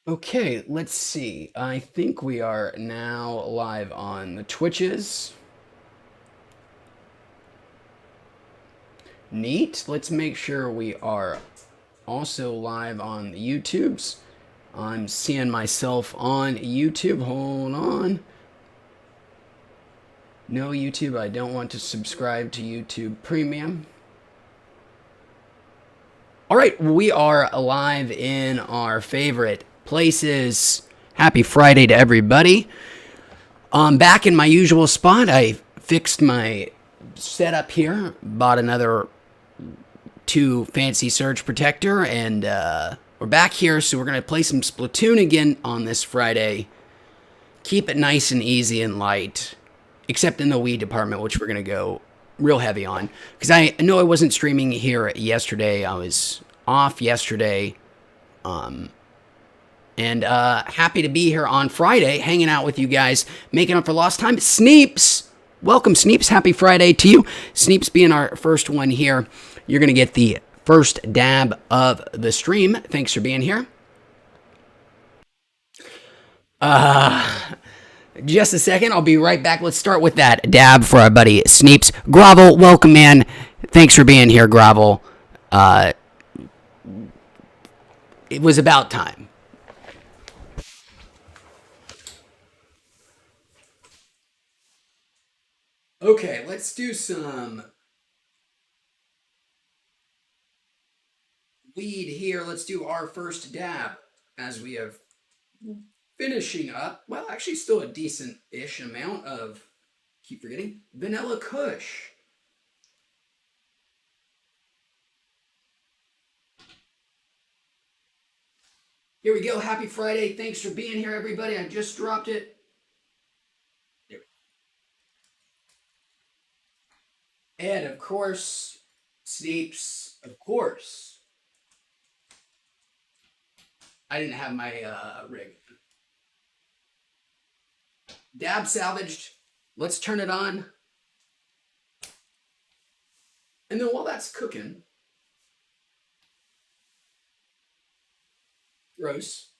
Okay, let's see. I think we are now live on the Twitches. Neat. Let's make sure we are also live on the YouTubes. I'm seeing myself on YouTube. Hold on. No YouTube. I don't want to subscribe to YouTube Premium. All right, we are live in our favorite places. Happy Friday to everybody. I'm back in my usual spot. I fixed my setup here, bought another 2 fancy surge protector, and we're back here. So we're going to play some Splatoon again on this Friday. Keep it nice and easy and light, except in the Wii department, which we're going to go real heavy on. Because I know I wasn't streaming here yesterday. I was off yesterday. And happy to be here on Friday, hanging out with you guys, making up for lost time. Sneeps! Welcome, Sneeps. Happy Friday to you. Sneeps being our first one here. You're going to get the first dab of the stream. Thanks for being here. Just a second. I'll be right back. Let's start with that dab for our buddy Sneeps. Grovel, welcome, man. Thanks for being here, Grovel. It was about time. Okay, let's do some weed here. Let's do our first dab as we have finishing up. Well, actually, still a decent-ish amount of, keep forgetting, Vanilla Kush. Here we go. Happy Friday. Thanks for being here, everybody. I just dropped it. There. And, of course, Sneeps, of course. I didn't have my rig. Dab salvaged. Let's turn it on. And then while that's cooking, gross.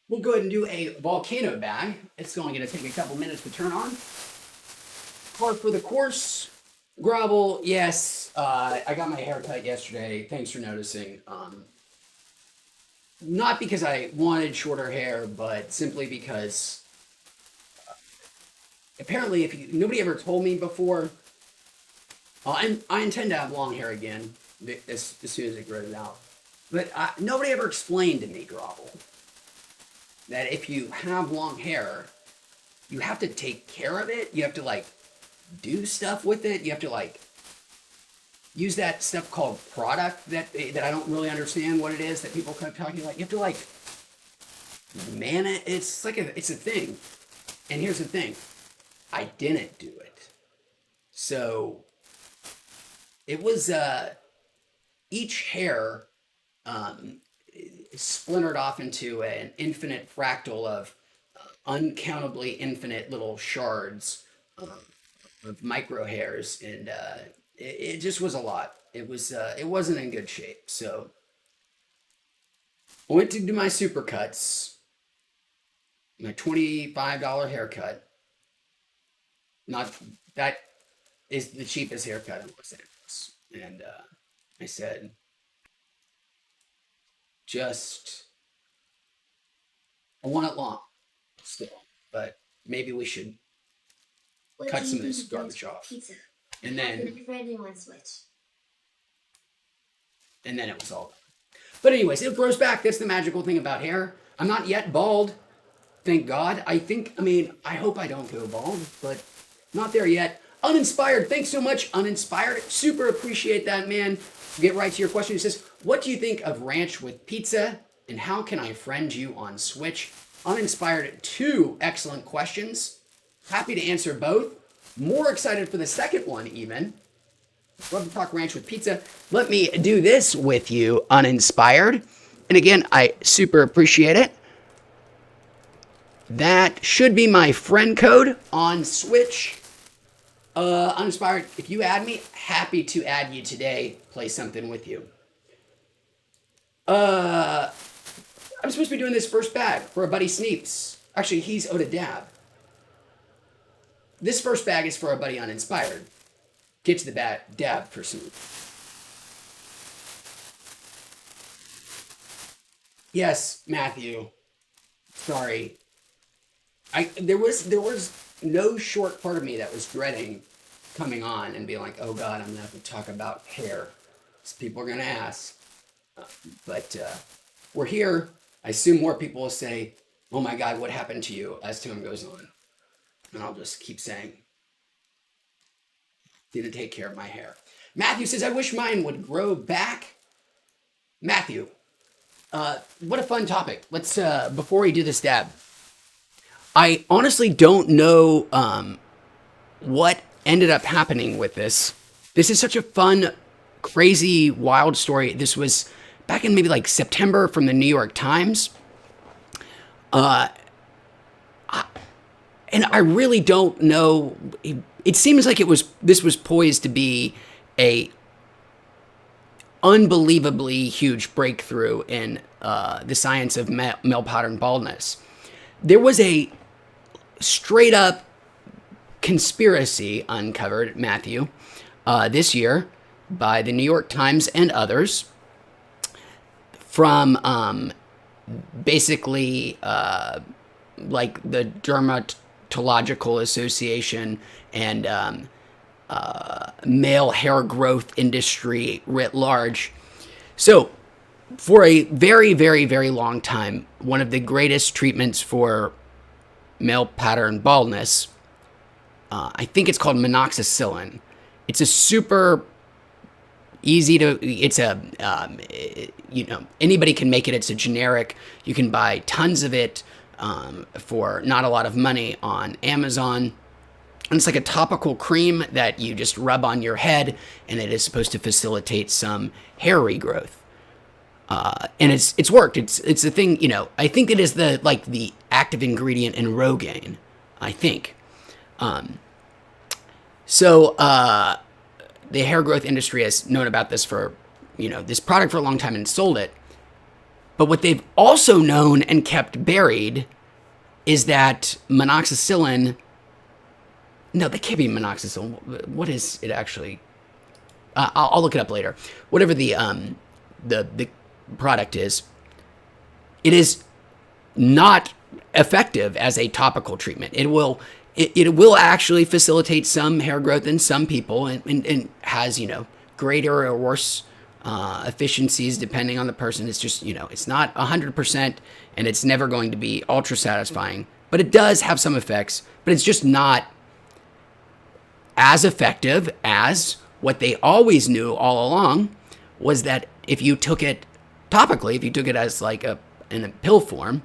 We'll go ahead and do a volcano bag. It's only going to take a couple minutes to turn on. Par for the course. Grovel, yes. I got my hair cut yesterday. Thanks for noticing. Not because I wanted shorter hair, but simply because apparently, nobody ever told me before. I intend to have long hair again as soon as it grows out. But nobody ever explained to me, Grovel, that if you have long hair, you have to take care of it. You have to like do stuff with it. You have to like use that stuff called product that I don't really understand what it is that people keep talking about. You have to like man it. It's like it's a thing. And here's the thing, I didn't do it. So it was each hair splintered off into an infinite fractal of uncountably infinite little shards of micro hairs, and it just was a lot. It wasn't in good shape. So I went to do my supercuts, my $25 haircut. Not that is the cheapest haircut in Los Angeles, and I said, I want it long still, but maybe we should cut some of this garbage off. Pizza? And then it was all done. But anyways, it grows back. That's the magical thing about hair. I'm not yet bald, thank God. I hope I don't go bald, but not there yet. Uninspired, thanks so much, Uninspired. Super appreciate that, man. Get right to your question. He says, what do you think of ranch with pizza, and how can I friend you on Switch? Uninspired, 2 excellent questions. Happy to answer both. More excited for the second one, even. Love to talk ranch with pizza. Let me do this with you, Uninspired. And again, I super appreciate it. That should be my friend code on Switch. Uninspired, if you add me, happy to add you today, play something with you. Uh, I'm supposed to be doing this first bag for a buddy Sneeps. Actually, he's owed a dab. This first bag is for a buddy Uninspired. Get to the dab for Sneep. Yes, Matthew. Sorry. There was no short part of me that was dreading coming on and being like, oh God, I'm gonna have to talk about hair. 'Cause people are gonna ask. But we're here. I assume more people will say, oh my God, what happened to you as time goes on? And I'll just keep saying, didn't take care of my hair. Matthew says, I wish mine would grow back. Matthew, what a fun topic. Let's, before we do this dab, I honestly don't know what ended up happening with this. This is such a fun, crazy, wild story. This was back in maybe like September from the New York Times. And I really don't know. It seems like this was poised to be a unbelievably huge breakthrough in the science of male pattern baldness. There was a straight up conspiracy uncovered, Matthew, this year by the New York Times and others from basically like the Dermatological Association and male hair growth industry writ large. So, for a very, very, very long time, one of the greatest treatments for male pattern baldness, I think it's called minoxidil. It's a super easy to, it's a, anybody can make it. It's a generic. You can buy tons of it for not a lot of money on Amazon. And it's like a topical cream that you just rub on your head, and it is supposed to facilitate some hair regrowth. And it's worked. It's a thing, I think it is the active ingredient in Rogaine, I think. So the hair growth industry has known about this for, this product for a long time and sold it. But what they've also known and kept buried is that minoxidil. No, that can't be minoxidil. What is it actually? I'll look it up later. Whatever the product is, it is not effective as a topical treatment. It will actually facilitate some hair growth in some people and has, greater or worse efficiencies depending on the person. It's just, it's not 100% and it's never going to be ultra satisfying, but it does have some effects, but it's just not as effective as what they always knew all along was that if you took it topically, if you took it as like in a pill form,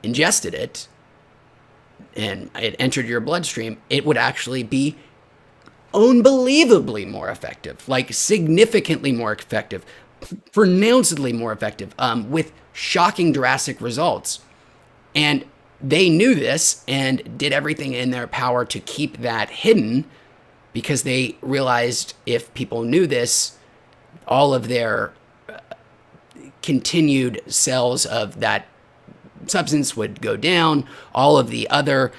ingested it, and it entered your bloodstream, it would actually be unbelievably more effective, like significantly more effective, pronouncedly more effective, with shocking drastic results. And they knew this and did everything in their power to keep that hidden because they realized if people knew this, all of their continued sales of that substance would go down. All of the other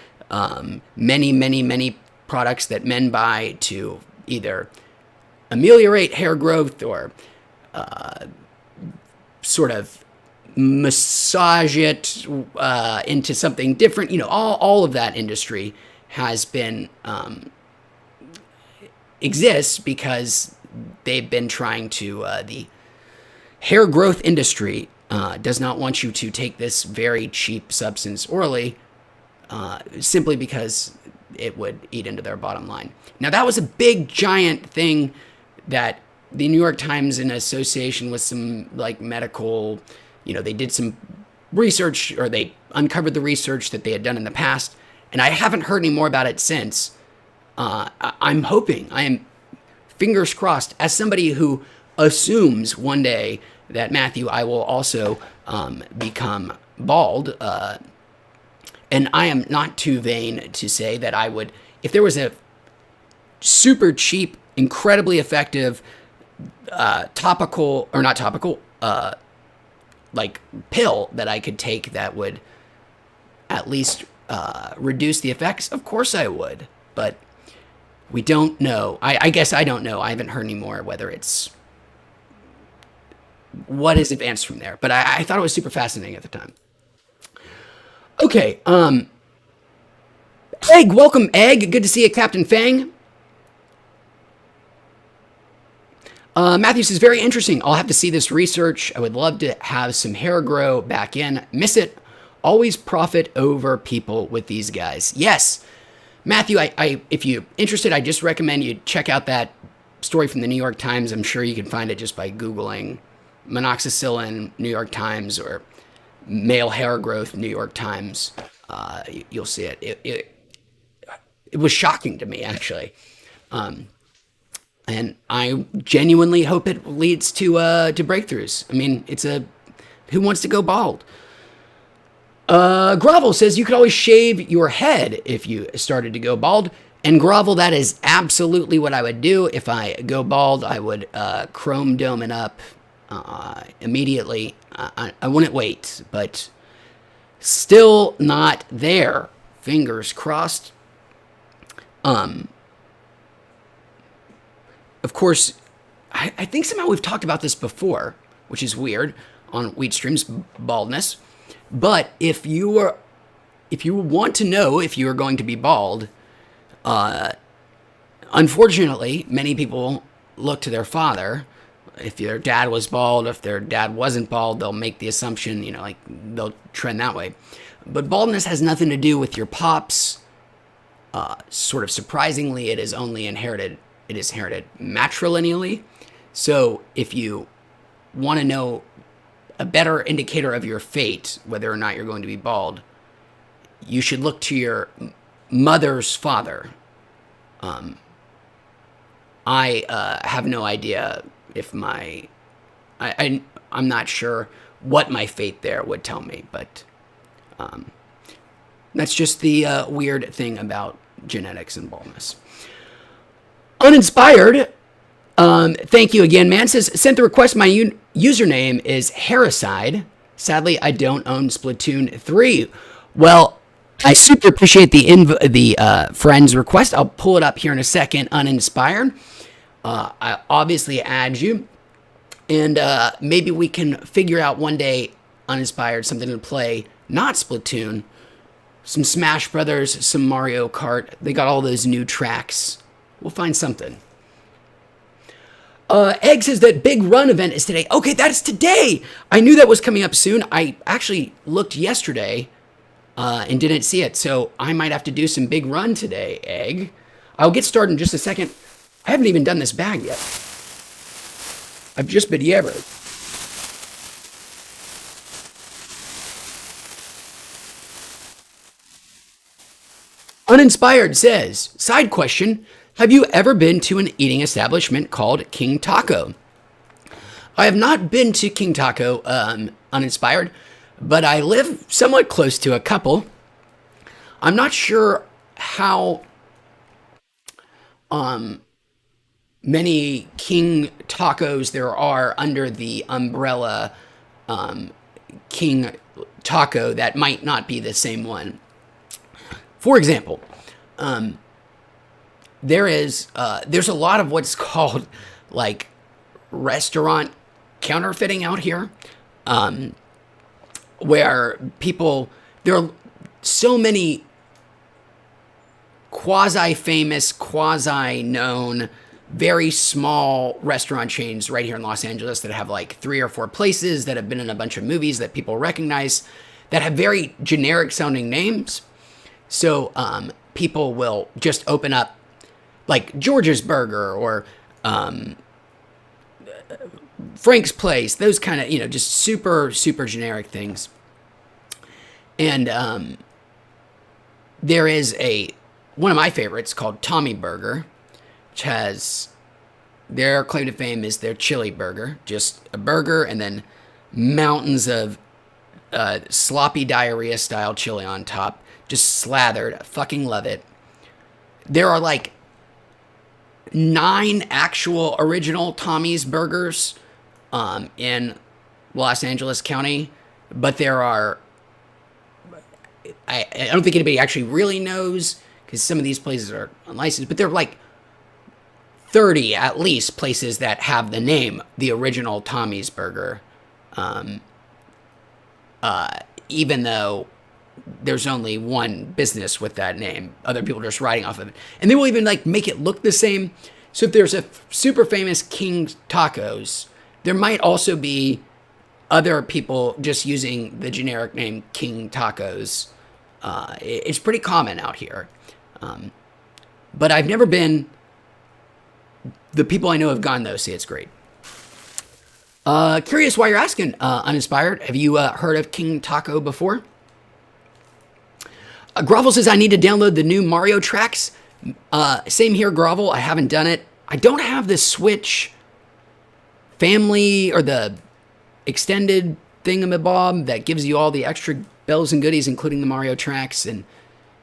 many products that men buy to either ameliorate hair growth or sort of massage it into something different. All of that industry has been exists because they've been trying to the hair growth industry does not want you to take this very cheap substance orally simply because it would eat into their bottom line. Now, that was a big, giant thing that the New York Times, in association with some medical, they did some research, or they uncovered the research that they had done in the past, and I haven't heard any more about it since. I'm hoping, I am fingers crossed, as somebody who assumes one day that, Matthew, I will also become bald, and I am not too vain to say that I would, if there was a super cheap, incredibly effective topical or not topical, like pill that I could take that would at least reduce the effects, of course I would. But we don't know. I guess I don't know. I haven't heard anymore whether it's what is advanced from there. But I thought it was super fascinating at the time. Okay, Egg, welcome, Egg. Good to see you, Captain Fang. Matthew says, very interesting. I'll have to see this research. I would love to have some hair grow back in. Miss it. Always profit over people with these guys. Yes. Matthew, if you're interested, I just recommend you check out that story from the New York Times. I'm sure you can find it just by Googling minoxidil New York Times or male hair growth New York Times. You'll see it. It was shocking to me, actually. And I genuinely hope it leads to breakthroughs. I mean, who wants to go bald? Grovel says you could always shave your head if you started to go bald. And Grovel, that is absolutely what I would do. If I go bald, I would chrome dome it up immediately. I wouldn't wait, but still not there. Fingers crossed. Of course, I think somehow we've talked about this before, which is weird on Wheatstream's baldness. But if you want to know if you are going to be bald, unfortunately, many people look to their father. If their dad was bald, if their dad wasn't bald, they'll make the assumption, like they'll trend that way. But baldness has nothing to do with your pops. Sort of surprisingly, it is inherited matrilineally. So if you want to know a better indicator of your fate, whether or not you're going to be bald, you should look to your mother's father. I have no idea if I'm not sure what my fate there would tell me, but that's just the weird thing about genetics and baldness. Uninspired, thank you again, man. Says, sent the request. My username is Harricide. Sadly, I don't own Splatoon 3. Well, I super appreciate the friend's request. I'll pull it up here in a second. Uninspired. I obviously add you, and maybe we can figure out one day, Uninspired, something to play. Not Splatoon. Some Smash Brothers, some Mario Kart. They got all those new tracks. We'll find something. Egg says that Big Run event is today. Okay, that is today. I knew that was coming up soon. I actually looked yesterday and didn't see it, so I might have to do some Big Run today, Egg. I'll get started in just a second. I haven't even done this bag yet. I've just been yabbering. Uninspired says, side question, have you ever been to an eating establishment called King Taco? I have not been to King Taco, Uninspired, but I live somewhat close to a couple. I'm not sure how many King Tacos there are under the umbrella King Taco that might not be the same one. For example, there's a lot of what's called like restaurant counterfeiting out here, where there are so many quasi-famous, quasi-known, very small restaurant chains right here in Los Angeles that have like 3 or 4 places that have been in a bunch of movies that people recognize that have very generic sounding names. So people will just open up like George's Burger or Frank's Place, those kind of, just super, super generic things. And there is one of my favorites called Tommy Burger, which has, their claim to fame is their chili burger, just a burger and then mountains of sloppy diarrhea style chili on top, just slathered. I fucking love it. There are like 9 actual original Tommy's burgers in Los Angeles County, but there are, I don't think anybody actually really knows because some of these places are unlicensed, but there are like 30 at least places that have the name the original Tommy's burger, even though there's only one business with that name. Other people are just writing off of it. And they will even like make it look the same. So if there's a super famous King Tacos, there might also be other people just using the generic name King Tacos. It's pretty common out here. But I've never been. The people I know have gone, though, say it's great. Curious why you're asking, Uninspired. Have you heard of King Taco before? Grovel says, I need to download the new Mario tracks. Same here, Grovel. I haven't done it. I don't have the Switch family or the extended thingamabob that gives you all the extra bells and goodies, including the Mario tracks, and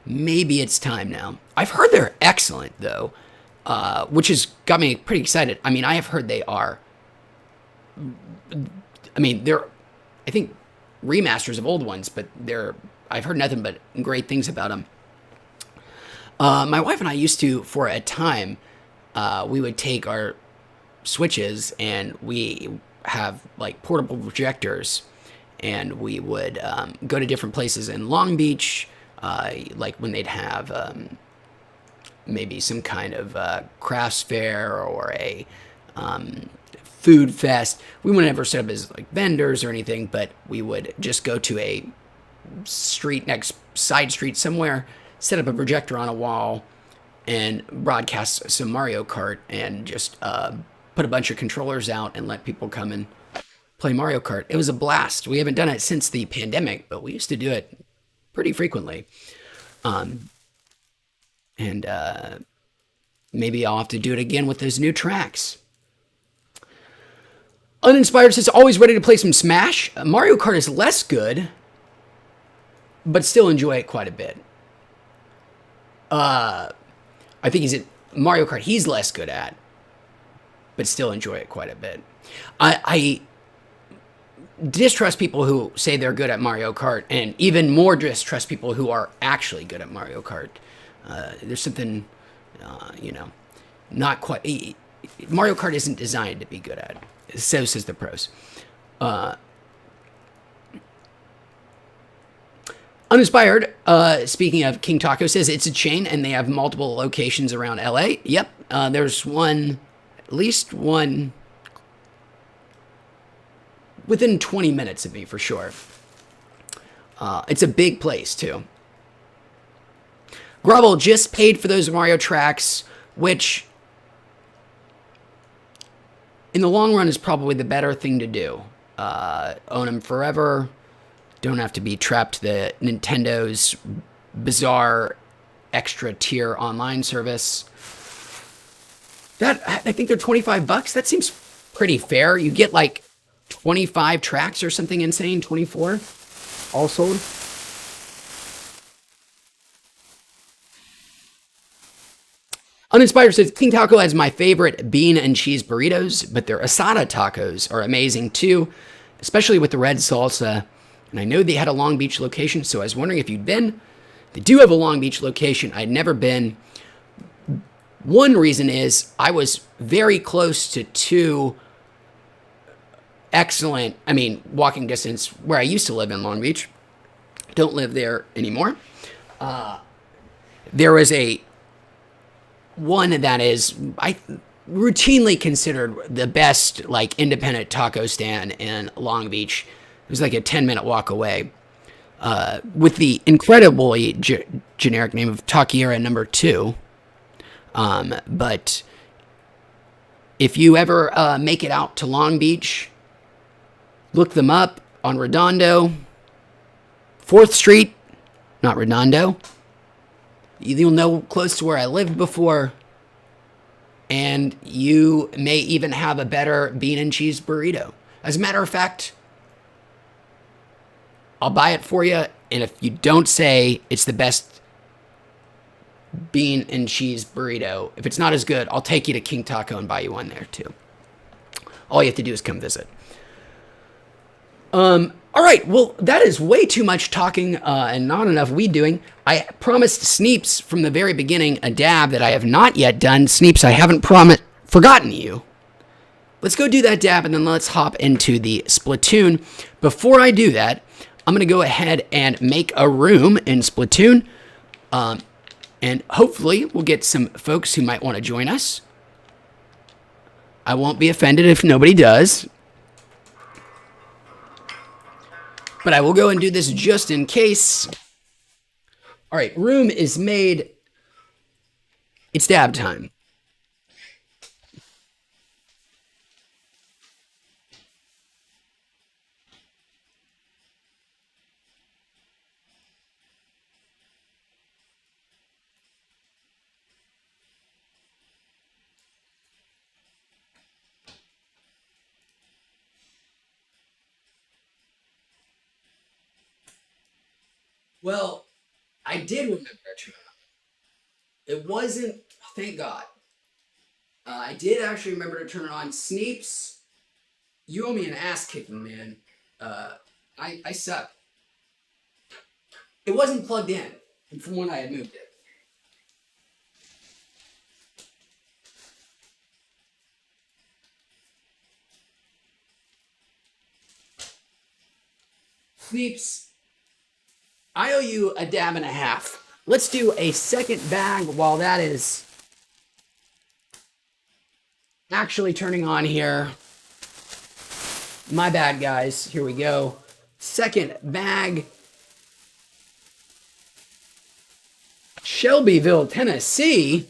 maybe it's time now. I've heard they're excellent, though, which has got me pretty excited. I mean, I have heard they are. I mean, they're, I think, remasters of old ones, but I've heard nothing but great things about them. My wife and I used to, for a time, we would take our Switches and we have like portable projectors, and we would go to different places in Long Beach, like when they'd have maybe some kind of crafts fair or a food fest. We wouldn't ever set up as like vendors or anything, but we would just go to a side street somewhere, set up a projector on a wall, and broadcast some Mario Kart, and just put a bunch of controllers out and let people come and play Mario Kart. It was a blast. We haven't done it since the pandemic, but we used to do it pretty frequently. And maybe I'll have to do it again with those new tracks. Uninspired says, always ready to play some Smash. Mario Kart is less good, but still enjoy it quite a bit. I think he's at Mario Kart he's less good at, but still enjoy it quite a bit. I distrust people who say they're good at Mario Kart, and even more distrust people who are actually good at Mario Kart. There's something, not quite. Mario Kart isn't designed to be good at. So says the pros. Uninspired, speaking of King Taco, says it's a chain and they have multiple locations around LA. Yep, there's one, at least one, within 20 minutes of me for sure. It's a big place too. Grovel just paid for those Mario tracks, which in the long run is probably the better thing to do. Own them forever. Don't have to be trapped to the Nintendo's bizarre extra tier online service. I think they're $25. That seems pretty fair. You get like 25 tracks or something insane, 24 all sold. Uninspired says, King Taco has my favorite bean and cheese burritos, but their asada tacos are amazing too, especially with the red salsa. And I know they had a Long Beach location, so I was wondering if you'd been. They do have a Long Beach location. I'd never been. One reason is I was very close to two excellent, walking distance where I used to live in Long Beach. Don't live there anymore. There was one that is routinely considered the best independent taco stand in Long Beach. It was like a 10-minute walk away, with the incredibly generic name of Taqueria Number 2. But if you ever make it out to Long Beach, look them up on Redondo, 4th Street, not Redondo. You'll know close to where I lived before, and you may even have a better bean and cheese burrito. As a matter of fact, I'll buy it for you, and if you don't say it's the best bean and cheese burrito. If it's not as good, I'll take you to King Taco and buy you one there too. All you have to do is come visit. All right, well, that is way too much talking and not enough weed doing. I promised Sneeps from the very beginning a dab that I have not yet done. Sneeps, I haven't forgotten you. Let's go do that dab, and then let's hop into the Splatoon. Before I do that, I'm going to go ahead and make a room in Splatoon, and hopefully we'll get some folks who might want to join us. I won't be offended if nobody does. But I will go and do this just in case. All right, room is made. It's dab time. Well, I did remember a turn on. It wasn't, thank God. I did actually remember to turn it on. Sneeps, you owe me an ass kicking, man. I suck. It wasn't plugged in from when I had moved it. Sneeps, I owe you a dab and a half. Let's do a second bag while that is actually turning on here. My bad, guys. Here we go. Second bag. Shelbyville, Tennessee.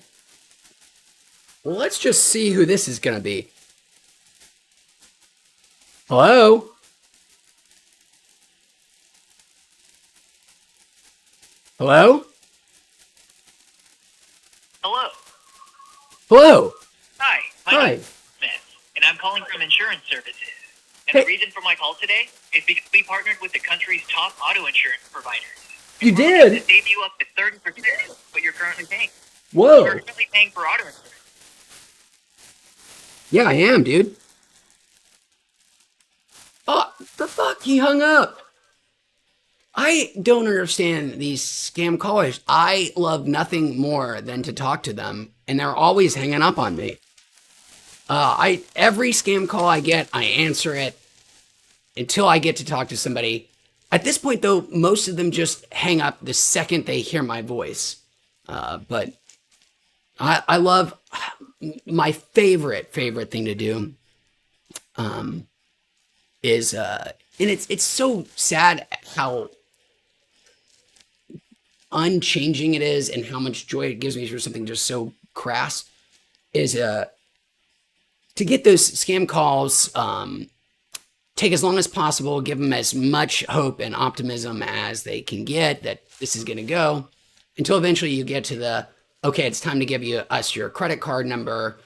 Well, let's just see who this is going to be. Hello? Hello? Hello. Hello? Hi. My name is Smith, and I'm calling from insurance services. And the reason for my call today is because we partnered with the country's top auto insurance providers. You We're looking did? to save you up to 30% of what you're currently paying. Whoa. You're currently paying for auto insurance. Yeah, I am, dude. Oh, the fuck? He hung up. I don't understand these scam callers. I love nothing more than to talk to them, and they're always hanging up on me. Every scam call I get, I answer it until I get to talk to somebody. At this point, though, most of them just hang up the second they hear my voice. But I love my favorite thing to do. Is and it's so sad how unchanging it is and how much joy it gives me for something just so crass is to get those scam calls, take as long as possible, give them as much hope and optimism as they can get that this is going to go until eventually you get to the, okay, it's time to give us your credit card number,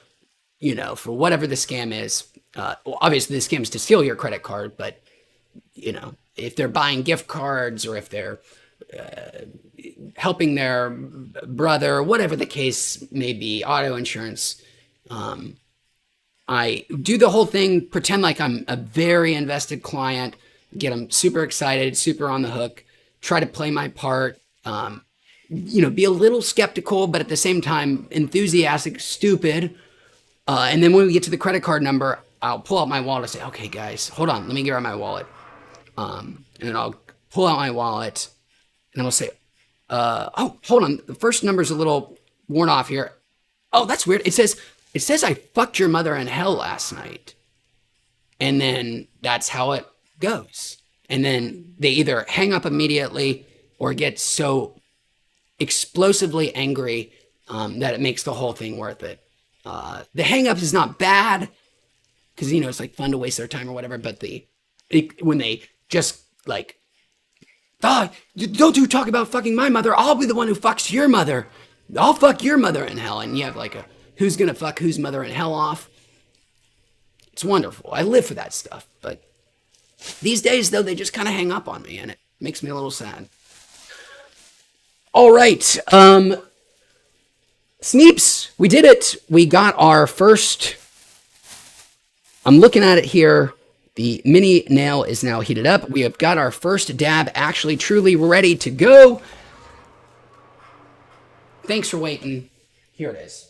for whatever the scam is. Well, obviously the scam is to steal your credit card, but if they're buying gift cards or if they're helping their brother, whatever the case may be, auto insurance, I do the whole thing, pretend like I'm a very invested client, get them super excited, super on the hook, try to play my part, be a little skeptical, but at the same time, enthusiastic, stupid. And then when we get to the credit card number, I'll pull out my wallet and say, okay, guys, hold on, let me grab my wallet. And then I'll pull out my wallet and I'll say, oh, hold on. The first number's a little worn off here. Oh, that's weird. It says I fucked your mother in hell last night. And then that's how it goes. And then they either hang up immediately or get so explosively angry that it makes the whole thing worth it. The hang up is not bad because, it's like fun to waste their time or whatever. But when they just like, don't you talk about fucking my mother. I'll be the one who fucks your mother. I'll fuck your mother in hell. And you have like a who's going to fuck whose mother in hell off. It's wonderful. I live for that stuff. But these days, though, they just kind of hang up on me and it makes me a little sad. All right. Sneeps, we did it. We got our first. I'm looking at it here. The mini nail is now heated up. We have got our first dab actually truly ready to go. Thanks for waiting. Here it is.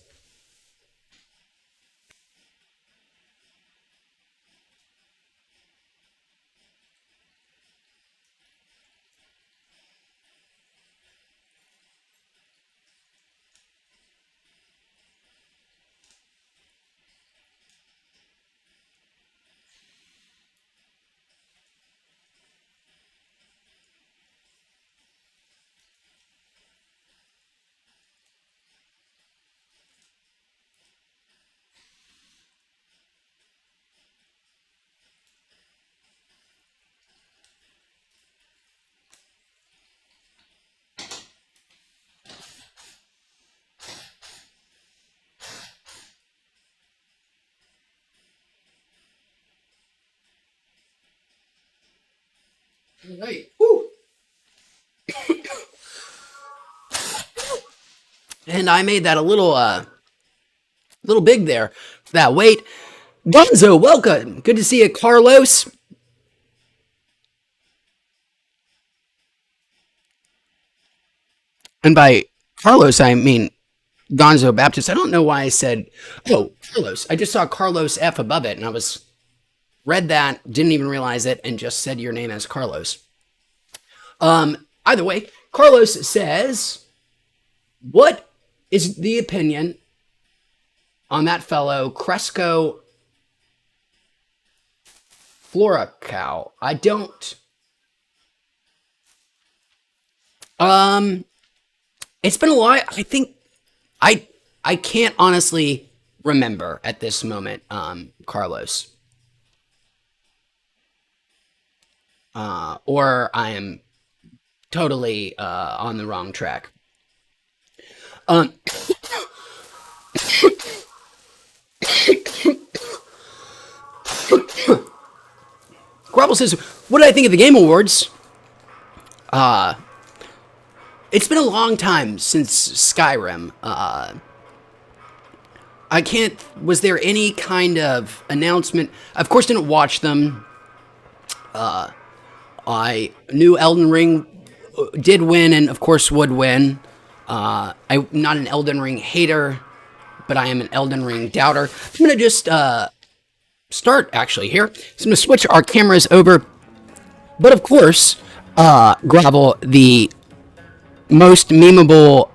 All right. Woo. And I made that a little big there. That wait. Gonzo, welcome. Good to see you, Carlos. And by Carlos, I mean Gonzo Baptist. I don't know why I said, oh, Carlos. I just saw Carlos F above it, and I was read that, didn't even realize it, and just said your name as Carlos. Either way, Carlos says, what is the opinion on that fellow Cresco Floracow? I don't. It's been a while. I think I can't honestly remember at this moment, Carlos. Or I am totally on the wrong track. Grobble says, what did I think of the Game Awards? It's been a long time since Skyrim. I can't... Was there any kind of announcement? Of course, didn't watch them. I knew Elden Ring did win and, of course, would win. I'm not an Elden Ring hater, but I am an Elden Ring doubter. I'm going to just start, actually, here. So I'm going to switch our cameras over. But, of course, Gravel, the most memeable,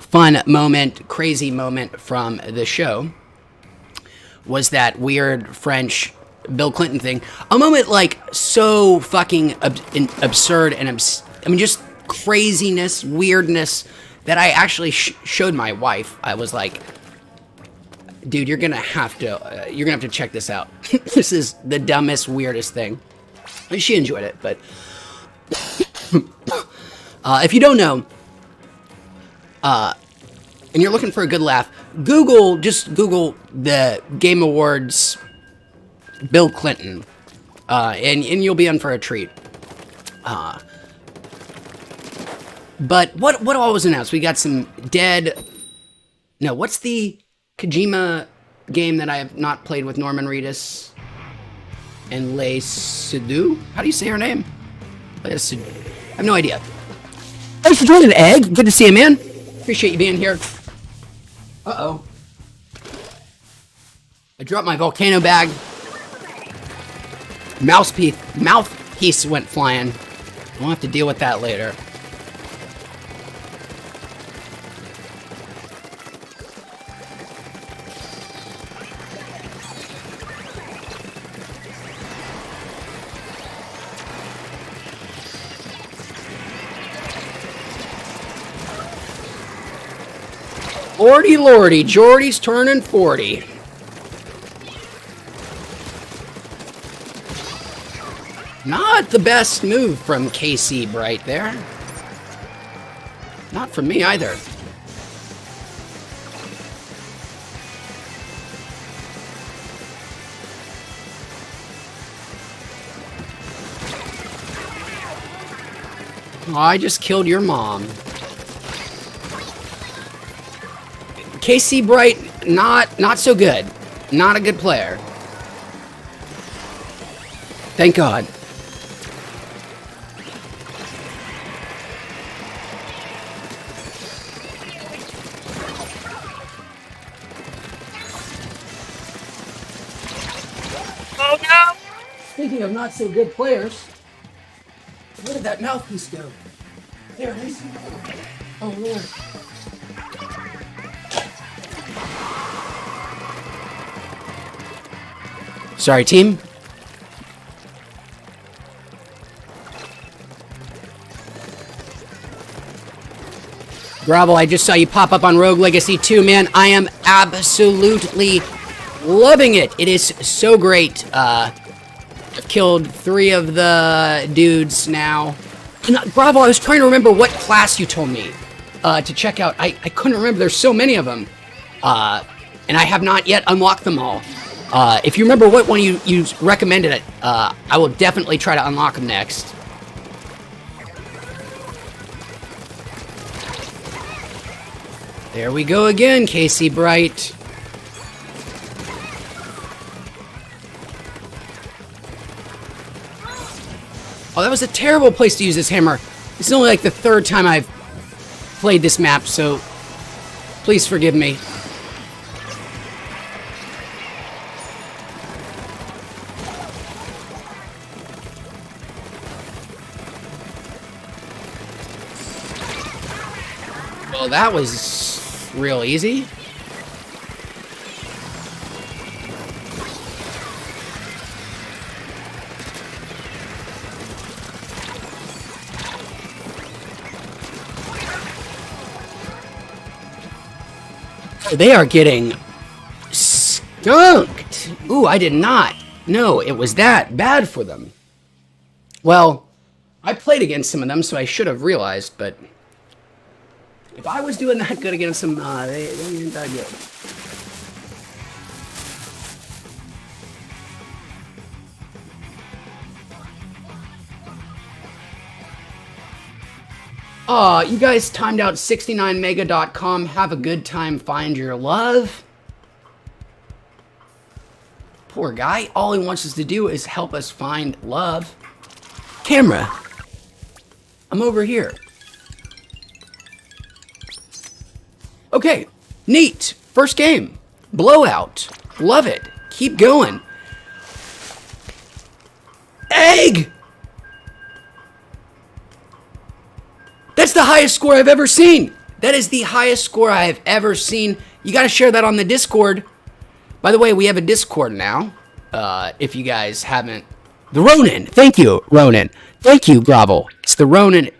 fun moment, crazy moment from the show was that weird French Bill Clinton thing. A moment, like, so fucking absurd and I mean, just craziness, weirdness, that I actually showed my wife. I was like, dude, you're gonna have to check this out. This is the dumbest, weirdest thing. And she enjoyed it, but if you don't know, and you're looking for a good laugh, just Google the Game Awards Bill Clinton, and you'll be in for a treat. But what all was announced? We got some what's the Kojima game that I have not played with Norman Reedus and Lei Seydoux? How do you say her name? I have no idea. Thanks for joining, Egg. Good to see you, man. Appreciate you being here. Uh-oh. I dropped my volcano bag. Mouthpiece went flying. We'll have to deal with that later. Lordy, Jordy's turning 40. Not the best move from KC Bright there. Not from me either. Oh, I just killed your mom. KC Bright, not so good. Not a good player. Thank God. Oh no! Speaking of not so good players, where did that mouthpiece go? There it is. Oh Lord. Sorry, team. Gravel, I just saw you pop up on Rogue Legacy 2, man. I am absolutely loving it. It is so great. I've killed 3 of the dudes now. And, Gravel, I was trying to remember what class you told me to check out. I couldn't remember. There's so many of them. And I have not yet unlocked them all. If you remember what one you recommended it, I will definitely try to unlock them next. There we go again, KC Bright. Oh, that was a terrible place to use this hammer. This is only like the 3rd time I've played this map, so please forgive me. Well, that was real easy. They are getting skunked. Ooh, I did not know it was that bad for them. Well, I played against some of them, so I should have realized, but if I was doing that good against them, they ain't that good. You guys timed out 69mega.com. Have a good time. Find your love. Poor guy. All he wants us to do is help us find love. Camera. I'm over here. Okay. Neat. First game. Blowout. Love it. Keep going. Egg! That's the highest score I've ever seen. That is the highest score I have ever seen. You got to share that on the Discord. By the way, we have a Discord now. If you guys haven't. The Ronin. Thank you, Ronin. Thank you, Grovel. It's the Ronin.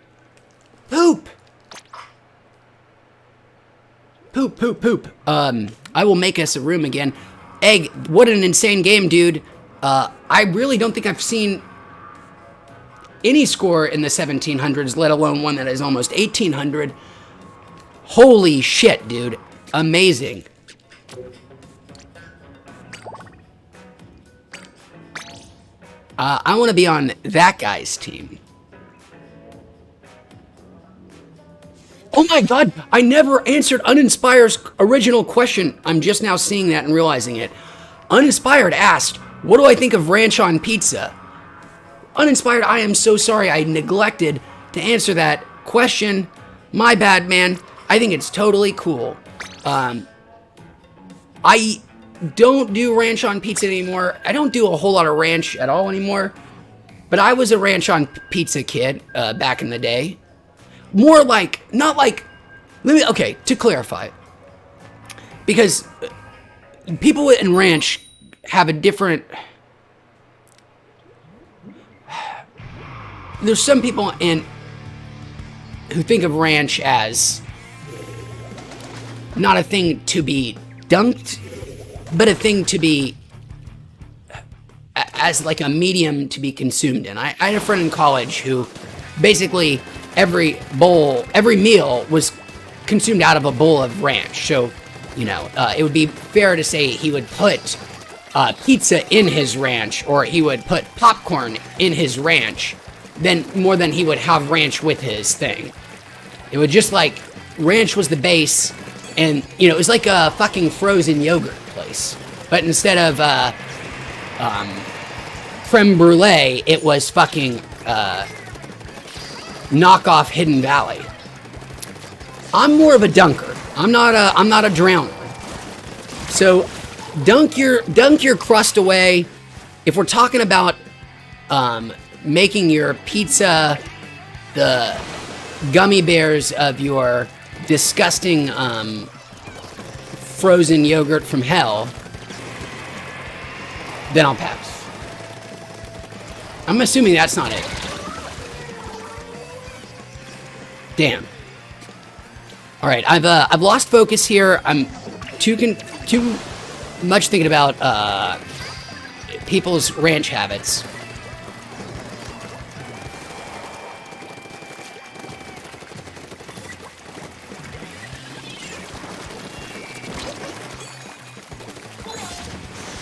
Poop. Poop, poop, poop. I will make us a room again. Egg, what an insane game, dude. I really don't think I've seen any score in the 1700s, let alone one that is almost 1800. Holy shit, dude. Amazing. I want to be on that guy's team. Oh my god, I never answered Uninspired's original question. I'm just now seeing that and realizing it. Uninspired asked, what do I think of ranch on pizza? Uninspired, I am so sorry I neglected to answer that question. My bad, man. I think it's totally cool. I don't do ranch on pizza anymore. I don't do a whole lot of ranch at all anymore. But I was a ranch on pizza kid back in the day. More like, not like, okay, to clarify. Because people in ranch have a different... There's some people who think of ranch as not a thing to be dunked, but a thing to be as like a medium to be consumed in. I had a friend in college who basically every meal was consumed out of a bowl of ranch. So, you know, it would be fair to say he would put pizza in his ranch, or he would put popcorn in his ranch. Then more than he would have ranch with his thing. It would just like ranch was the base, And, it was like a fucking frozen yogurt place. But instead of creme brulee, it was fucking knockoff Hidden Valley. I'm more of a dunker. I'm not a drowner. So dunk your crust away. If we're talking about making your pizza the gummy bears of your disgusting frozen yogurt from hell, then I'll pass. I'm assuming that's not it. Damn. All right, I've lost focus here. I'm too much thinking about people's ranch habits.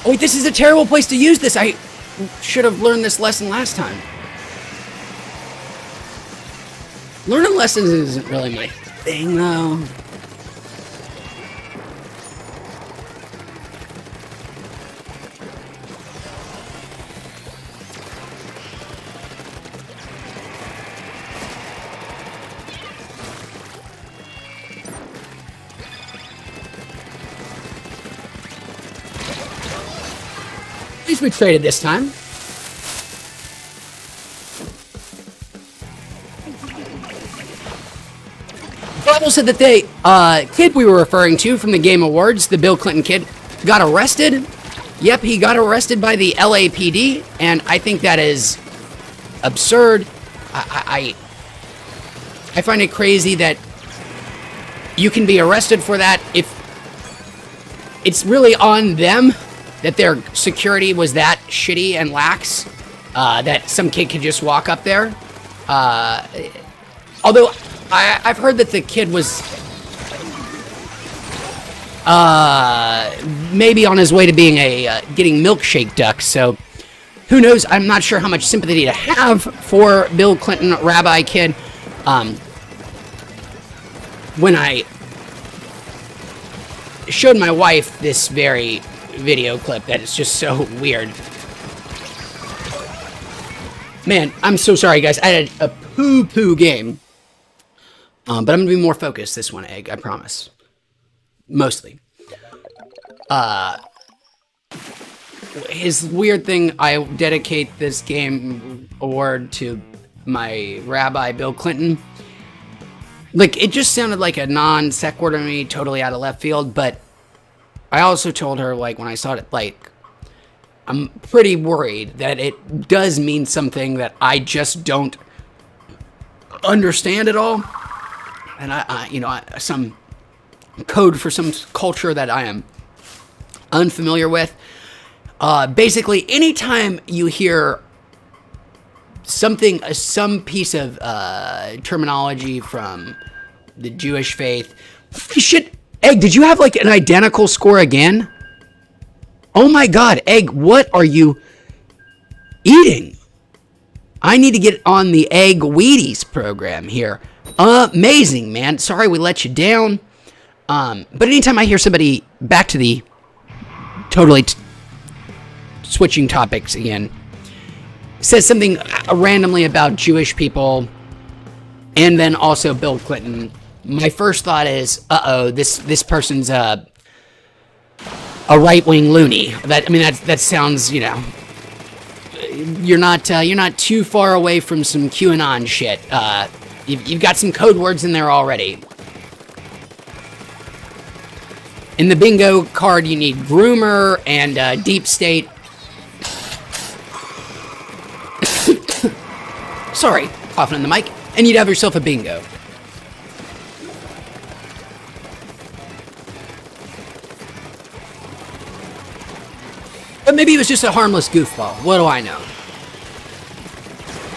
Oh wait, this is a terrible place to use this. I should have learned this lesson last time. Learning lessons isn't really my thing, though. At least we traded this time. Bible said that the kid we were referring to from the Game Awards, the Bill Clinton kid, got arrested. Yep, he got arrested by the LAPD, and I think that is absurd. I find it crazy that you can be arrested for that if it's really on them that their security was that shitty and lax, that some kid could just walk up there. Although I've heard that the kid was maybe on his way to being getting milkshake duck, so who knows? I'm not sure how much sympathy to have for Bill Clinton rabbi kid. When I showed my wife this very video clip, that it's just so weird. Man, I'm so sorry, guys. I had a poo-poo game. But I'm going to be more focused this one, Egg. I promise. Mostly. His weird thing, I dedicate this game award to my rabbi, Bill Clinton. Like, it just sounded like a non sequitur to me, totally out of left field, but I also told her, like, when I saw it, like, I'm pretty worried that it does mean something that I just don't understand at all. And some code for some culture that I am unfamiliar with. Basically, anytime you hear something, some piece of terminology from the Jewish faith, shit, Egg, did you have like an identical score again? Oh my God, Egg, what are you eating? I need to get on the Egg Wheaties program here. Amazing, man. Sorry we let you down. But anytime I hear somebody, back to the totally switching topics again, says something randomly about Jewish people, and then also Bill Clinton, my first thought is, this person's a right-wing loony. That sounds, you're not too far away from some QAnon shit. You've got some code words in there already. In the bingo card, you need groomer and deep state. Sorry, coughing in the mic. And you'd have yourself a bingo. But maybe it was just a harmless goofball. What do I know?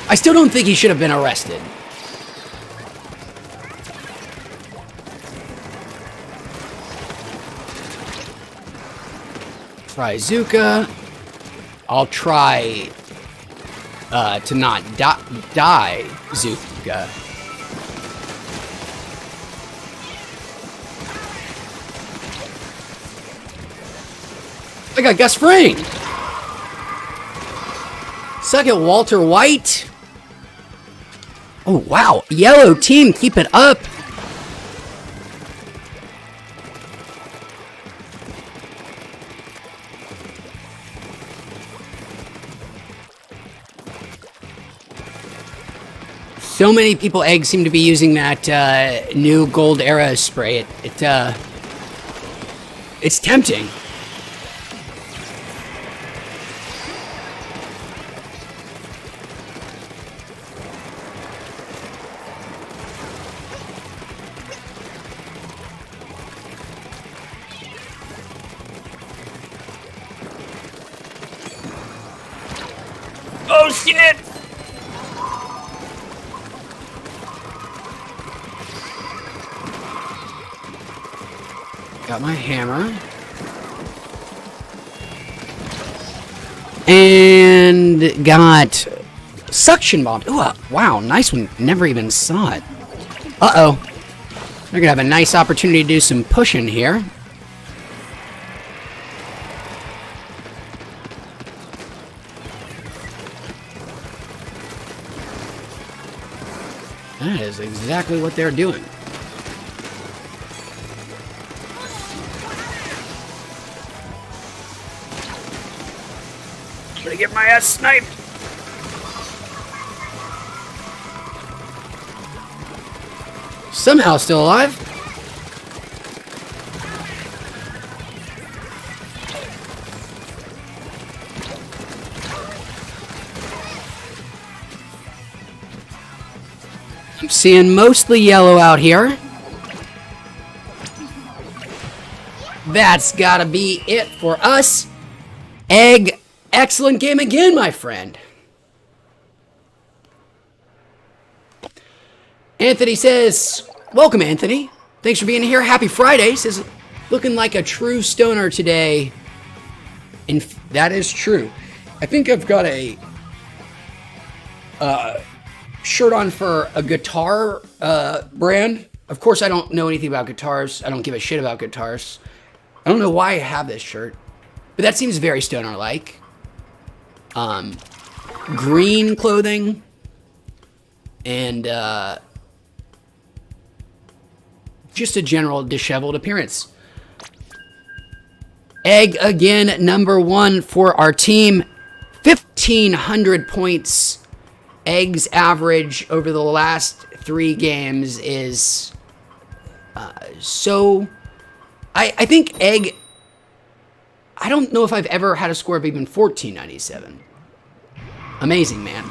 I still don't think he should have been arrested. Try Zuka. I'll try to not die Zuka. I got Gus Fring. Suck it, Walter White. Oh, wow. Yellow team, keep it up. So many people, Egg, seem to be using that new Gold Era spray. It's tempting. Oh, shit! Got my hammer. And got suction bomb. Ooh, wow, nice one. Never even saw it. Uh-oh. They're gonna have a nice opportunity to do some pushing here. That is exactly what they're doing. I'm gonna get my ass sniped. Somehow still alive. I'm seeing mostly yellow out here. That's gotta be it for us. Egg, excellent game again, my friend. Anthony says, welcome, Anthony. Thanks for being here. Happy Friday. Says, looking like a true stoner today. And that is true. I think I've got a shirt on for a guitar brand. Of course, I don't know anything about guitars. I don't give a shit about guitars. I don't know why I have this shirt, but that seems very stoner-like. Green clothing and just a general disheveled appearance. Egg again, #1 for our team. 1,500 points. Egg's average over the last 3 games is so... I think Egg... I don't know if I've ever had a score of even 1497. Amazing, man.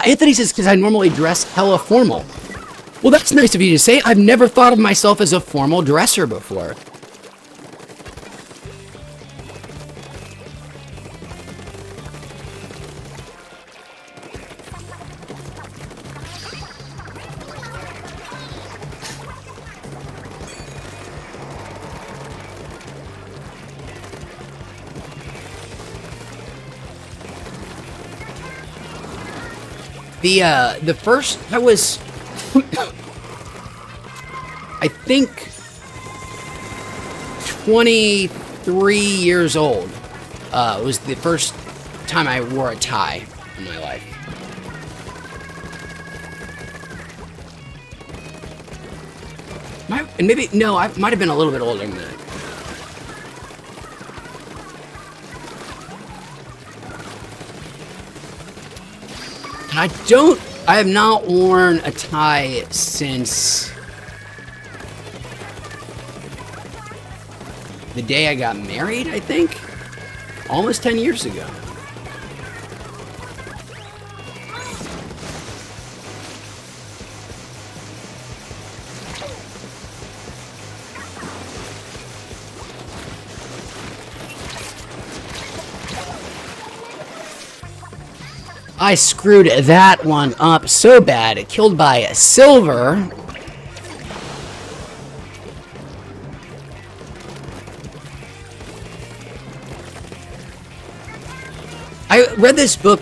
Anthony says, because I normally dress hella formal. Well, that's nice of you to say. I've never thought of myself as a formal dresser before. The first, I was, I think, 23 years old. Was the first time I wore a tie in my life. And maybe, no, I might have been a little bit older than that. And I have not worn a tie since the day I got married, I think. Almost 10 years ago. I screwed that one up so bad. Killed by a silver. I read this book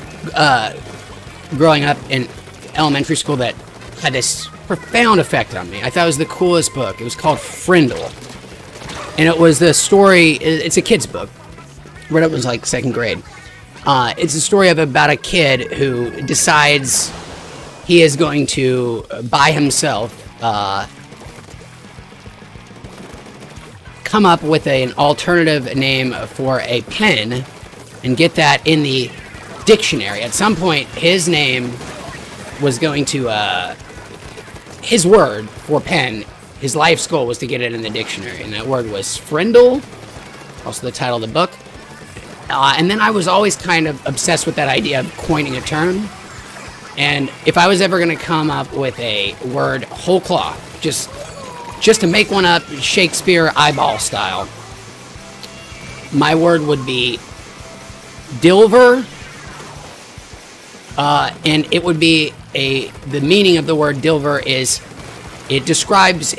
growing up in elementary school that had this profound effect on me. I thought it was the coolest book. It was called Frindle. And it was the story, it's a kid's book. Read it was like second grade. It's a story about a kid who decides he is going to, by himself, come up with an alternative name for a pen and get that in the dictionary. At some point, his name was going to, his word for pen, his life's goal was to get it in the dictionary, and that word was Frindle, also the title of the book. And then I was always kind of obsessed with that idea of coining a term. And if I was ever going to come up with a word whole cloth, just to make one up Shakespeare eyeball style, my word would be Dilver. And it would be the meaning of the word Dilver is it describes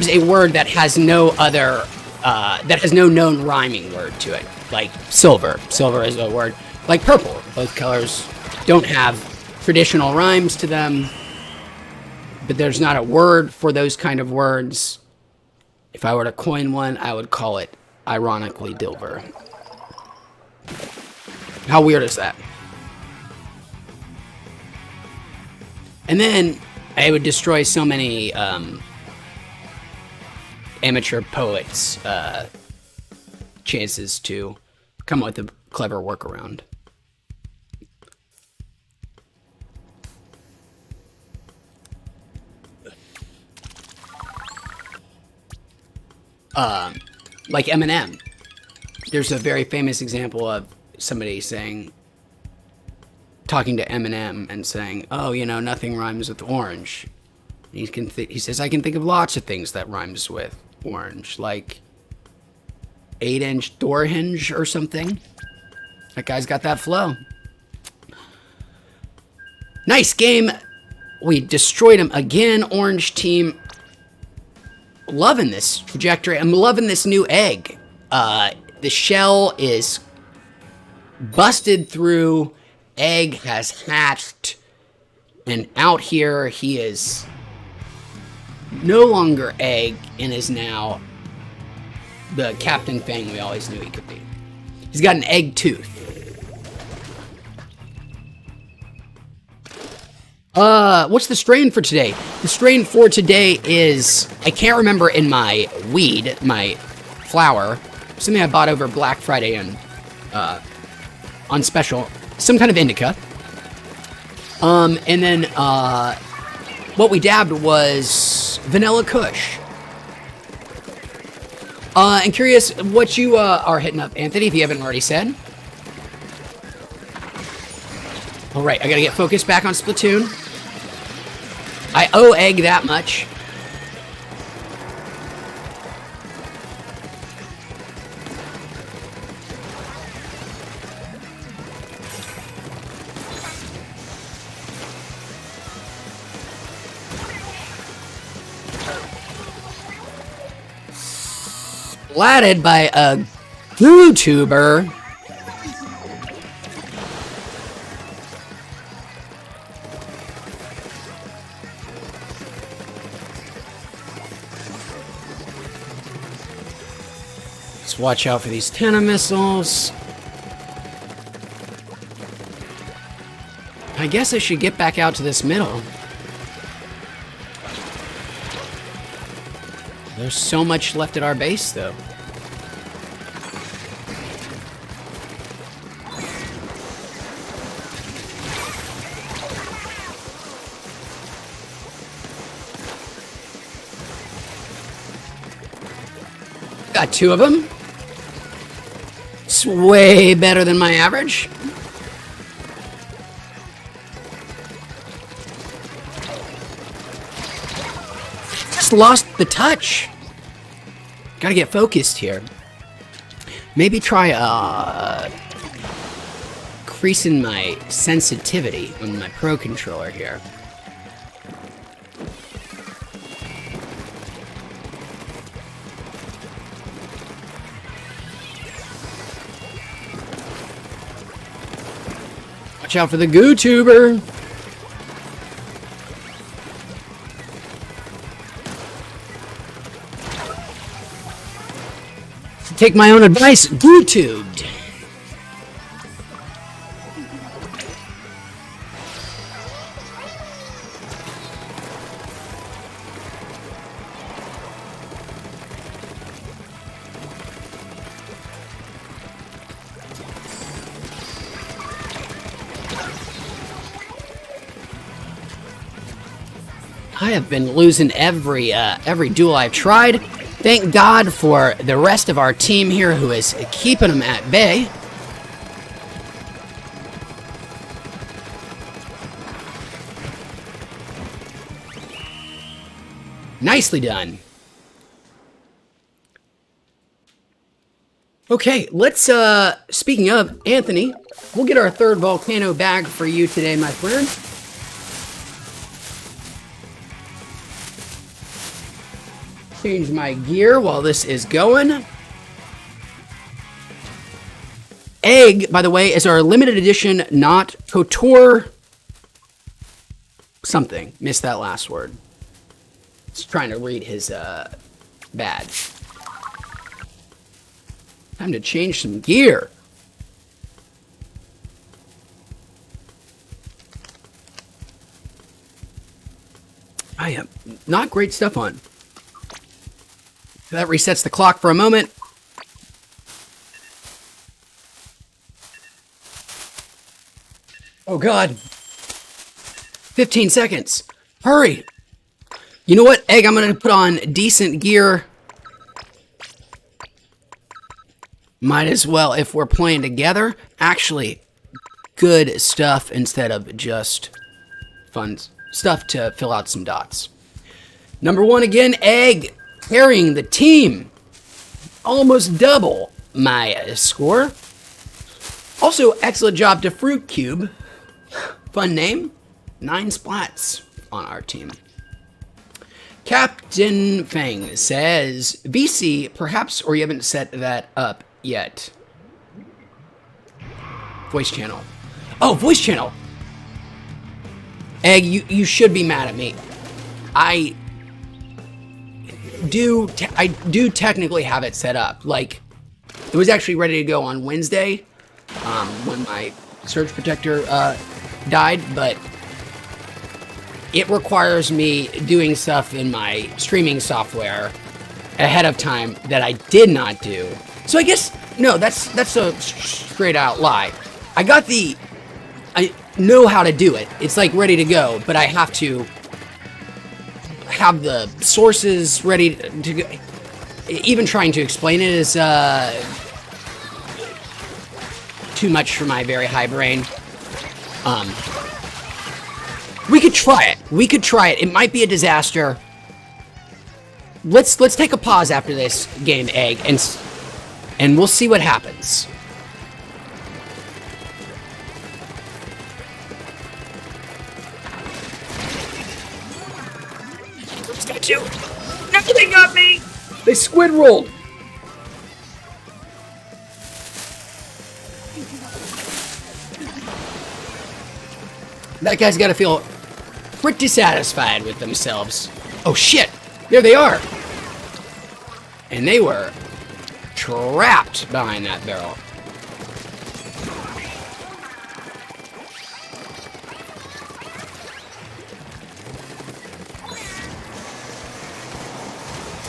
a word that has no other that has no known rhyming word to it, like silver. Silver is a word like purple. Both colors don't have traditional rhymes to them, but there's not a word for those kind of words. If I were to coin one, I would call it, ironically, Dilver. How weird is that? And then I would destroy so many amateur poets' chances to come up with a clever workaround. Like Eminem. There's a very famous example of somebody talking to Eminem and saying, "Oh, nothing rhymes with orange." He says, "I can think of lots of things that rhymes with orange, like 8-inch door hinge or something." That guy's got that flow. Nice game. We destroyed him again. Orange team. Loving this trajectory. I'm loving this new egg. The shell is busted through. Egg has hatched. And out here, he is no longer egg and is now the Captain Fang we always knew he could be. He's got an egg tooth. What's the strain for today? The strain for today is, I can't remember in my weed, my flower, something I bought over Black Friday and on special, some kind of indica. And then what we dabbed was Vanilla Kush. And curious what you are hitting up, Anthony, if you haven't already said. All right, I gotta get focused back on Splatoon. I owe Egg that much. Splatted by a YouTuber. Let's watch out for these Tana missiles. I guess I should get back out to this middle. There's so much left at our base, though. Got two of them. It's way better than my average. Just lost the touch. Gotta get focused here. Maybe try increasing my sensitivity on my Pro Controller here. Watch Watch out for the GooTuber. Take my own advice, GooTubed. I have been losing every duel I've tried. Thank God for the rest of our team here who is keeping them at bay. Nicely done. Okay, let's, speaking of, Anthony, we'll get our third volcano bag for you today, my friend. Change my gear while this is going. Egg, by the way, is our limited edition, not Couture something. Missed that last word. Just trying to read his badge. Time to change some gear. I have not great stuff on. That resets the clock for a moment. Oh God. 15 seconds. Hurry. You know what, Egg? I'm going to put on decent gear. Might as well, if we're playing together. Actually, good stuff instead of just fun stuff to fill out some dots. Number one again, Egg. Carrying the team. Almost double my score. Also, excellent job to Fruit Cube. Fun name. 9 splats on our team. Captain Fang says, VC, perhaps, or you haven't set that up yet. Voice channel. Oh, voice channel. Egg, you should be mad at me. I do technically have it set up. Like, it was actually ready to go on Wednesday, when my surge protector died, but it requires me doing stuff in my streaming software ahead of time that I did not do. So I guess, no, that's a straight out lie. I know how to do it. It's like ready to go, but I have to have the sources ready to go. Even trying to explain it is too much for my very high brain. We could try it. We could try it. It might be a disaster. Let's take a pause after this game, Egg, and we'll see what happens. Got you. Nothing got me. They squid rolled. That guy's got to feel pretty satisfied with themselves. Oh shit! There they are. And they were trapped behind that barrel.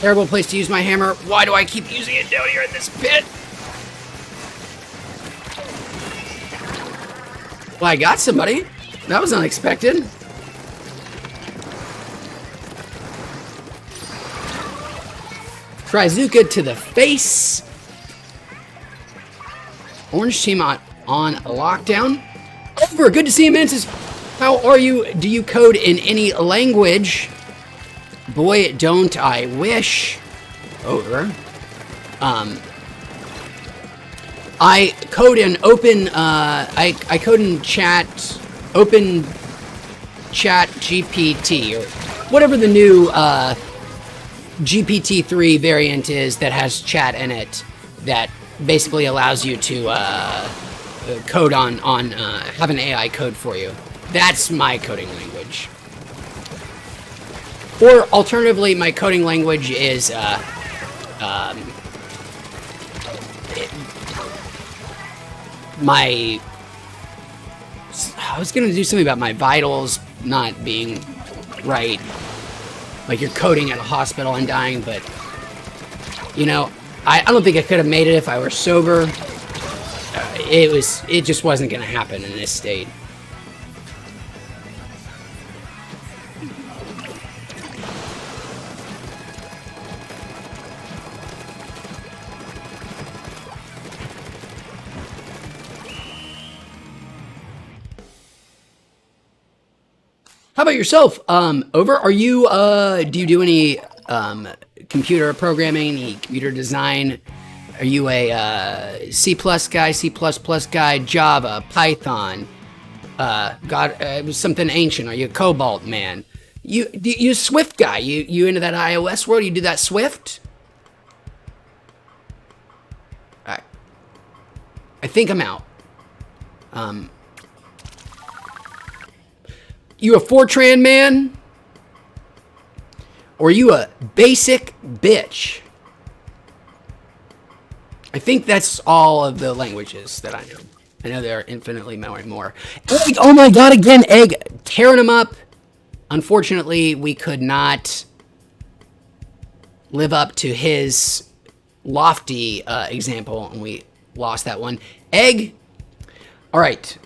Terrible place to use my hammer. Why do I keep using it down here in this pit? Well, I got somebody. That was unexpected. Trizuka to the face. Orange team on lockdown. Over. Good to see you, Mantis. How are you? Do you code in any language? Boy, don't I wish. Over. I code in open, I code in chat, open chat GPT, or whatever the new, GPT-3 variant is that has chat in it, that basically allows you to, code on have an AI code for you. That's my coding language. Or alternatively, my coding language is my. I was gonna do something about my vitals not being right, like you're coding at a hospital and dying, but you know, I don't think I could have made it if I were sober. It just wasn't gonna happen in this state. How about yourself? Over, are you, do you do any, computer programming, any computer design? Are you a, C++ guy, C++ guy, Java, Python? Something ancient? Are you a Cobalt man? You Swift guy? You into that iOS world? You do that Swift? Alright. I think I'm out. You a Fortran man? Or you a basic bitch? I think that's all of the languages that I know. I know there are infinitely more. Egg, oh my god, again, Egg, tearing them up. Unfortunately, we could not live up to his lofty example, and we lost that one. Egg, all right.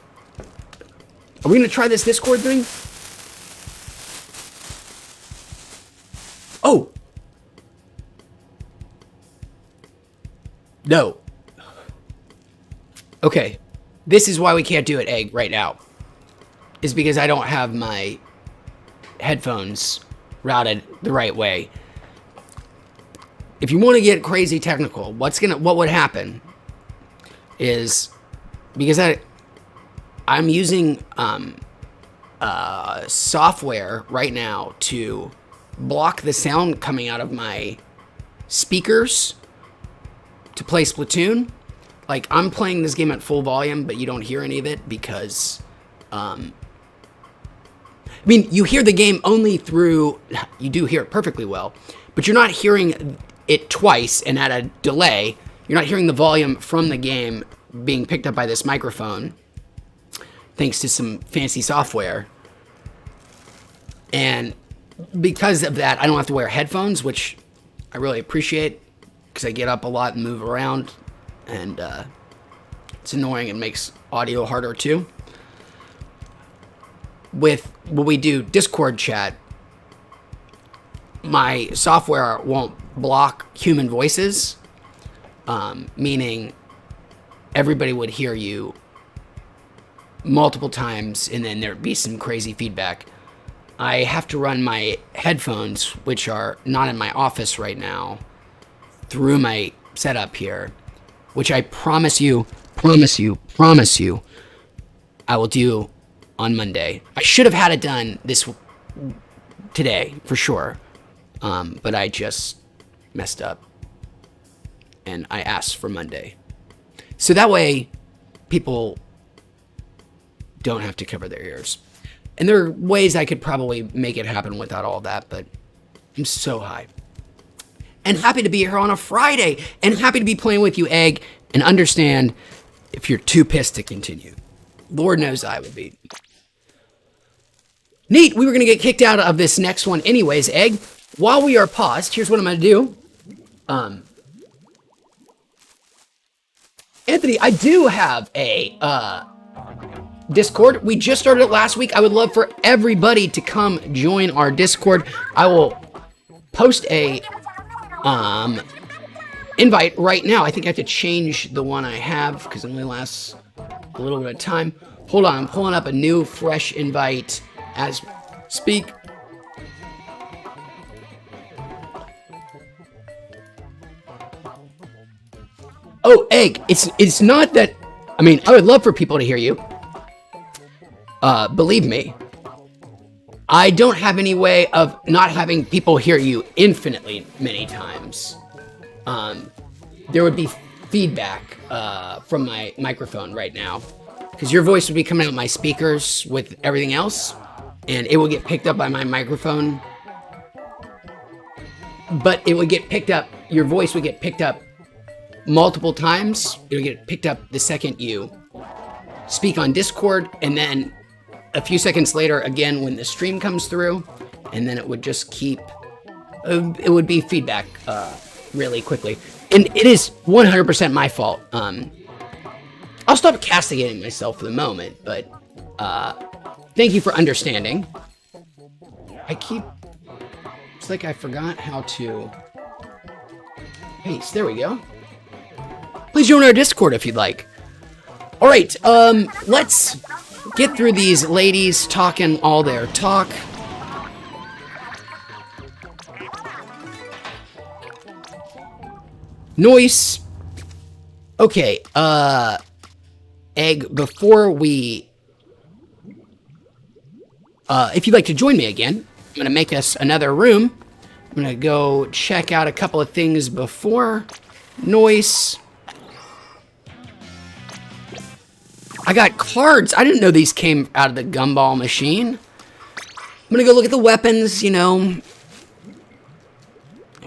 Are we going to try this Discord thing? Oh. No. Okay. This is why we can't do it, Egg, right now. Is because I don't have my headphones routed the right way. If you want to get crazy technical, what would happen is because I'm using software right now to block the sound coming out of my speakers to play Splatoon. Like, I'm playing this game at full volume, but you don't hear any of it because, I mean, you hear the game only through, you do hear it perfectly well, but you're not hearing it twice and at a delay. You're not hearing the volume from the game being picked up by this microphone, thanks to some fancy software. And because of that, I don't have to wear headphones, which I really appreciate because I get up a lot and move around, and it's annoying and makes audio harder too. With when we do Discord chat, my software won't block human voices, meaning everybody would hear you multiple times and then there'd be some crazy feedback. I have to run my headphones, which are not in my office right now, through my setup here, which I promise you, I will do on Monday. I should have had it done today, for sure. But I just messed up. And I asked for Monday. So that way, people don't have to cover their ears. And there are ways I could probably make it happen without all that, but I'm so high. And happy to be here on a Friday, and happy to be playing with you, Egg, and understand if you're too pissed to continue. Lord knows I would be. Neat, we were going to get kicked out of this next one anyways, Egg. While we are paused, here's what I'm going to do. Anthony, I do have a Discord. We just started it last week. I would love for everybody to come join our Discord. I will post a invite right now. I think I have to change the one I have because it only lasts a little bit of time. Hold on, I'm pulling up a new fresh invite as speak. Oh, Egg, it's not that, I mean, I would love for people to hear you. Believe me, I don't have any way of not having people hear you infinitely many times. There would be feedback from my microphone right now, because your voice would be coming out my speakers with everything else, and it will get picked up by my microphone. But it would get picked up, your voice would get picked up multiple times. It would get picked up the second you speak on Discord, and then a few seconds later again when the stream comes through, and then it would just keep, it would be feedback really quickly. And it is 100% my fault. I'll stop castigating myself for the moment, but thank you for understanding. It's like I forgot how to paste. There we go. Please join our Discord if you'd like. All right, let's get through these ladies talking all their talk. Noise. Okay, Egg, before we... if you'd like to join me again, I'm going to make us another room. I'm going to go check out a couple of things before. Noise. I got cards. I didn't know these came out of the gumball machine. I'm going to go look at the weapons, you know.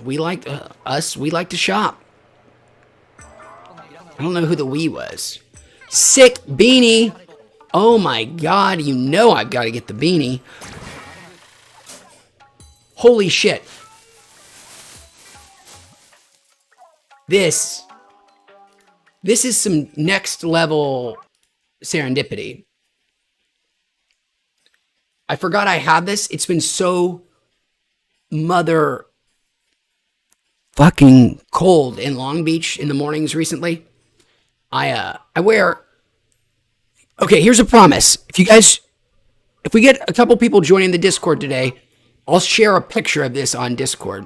We like to shop. I don't know who the we was. Sick beanie. Oh my god, you know I've got to get the beanie. Holy shit. This is some next level serendipity. I forgot I had this. It's been so mother fucking cold in Long Beach in the mornings recently. I wear... Okay, here's a promise. If we get a couple people joining the Discord today, I'll share a picture of this on Discord.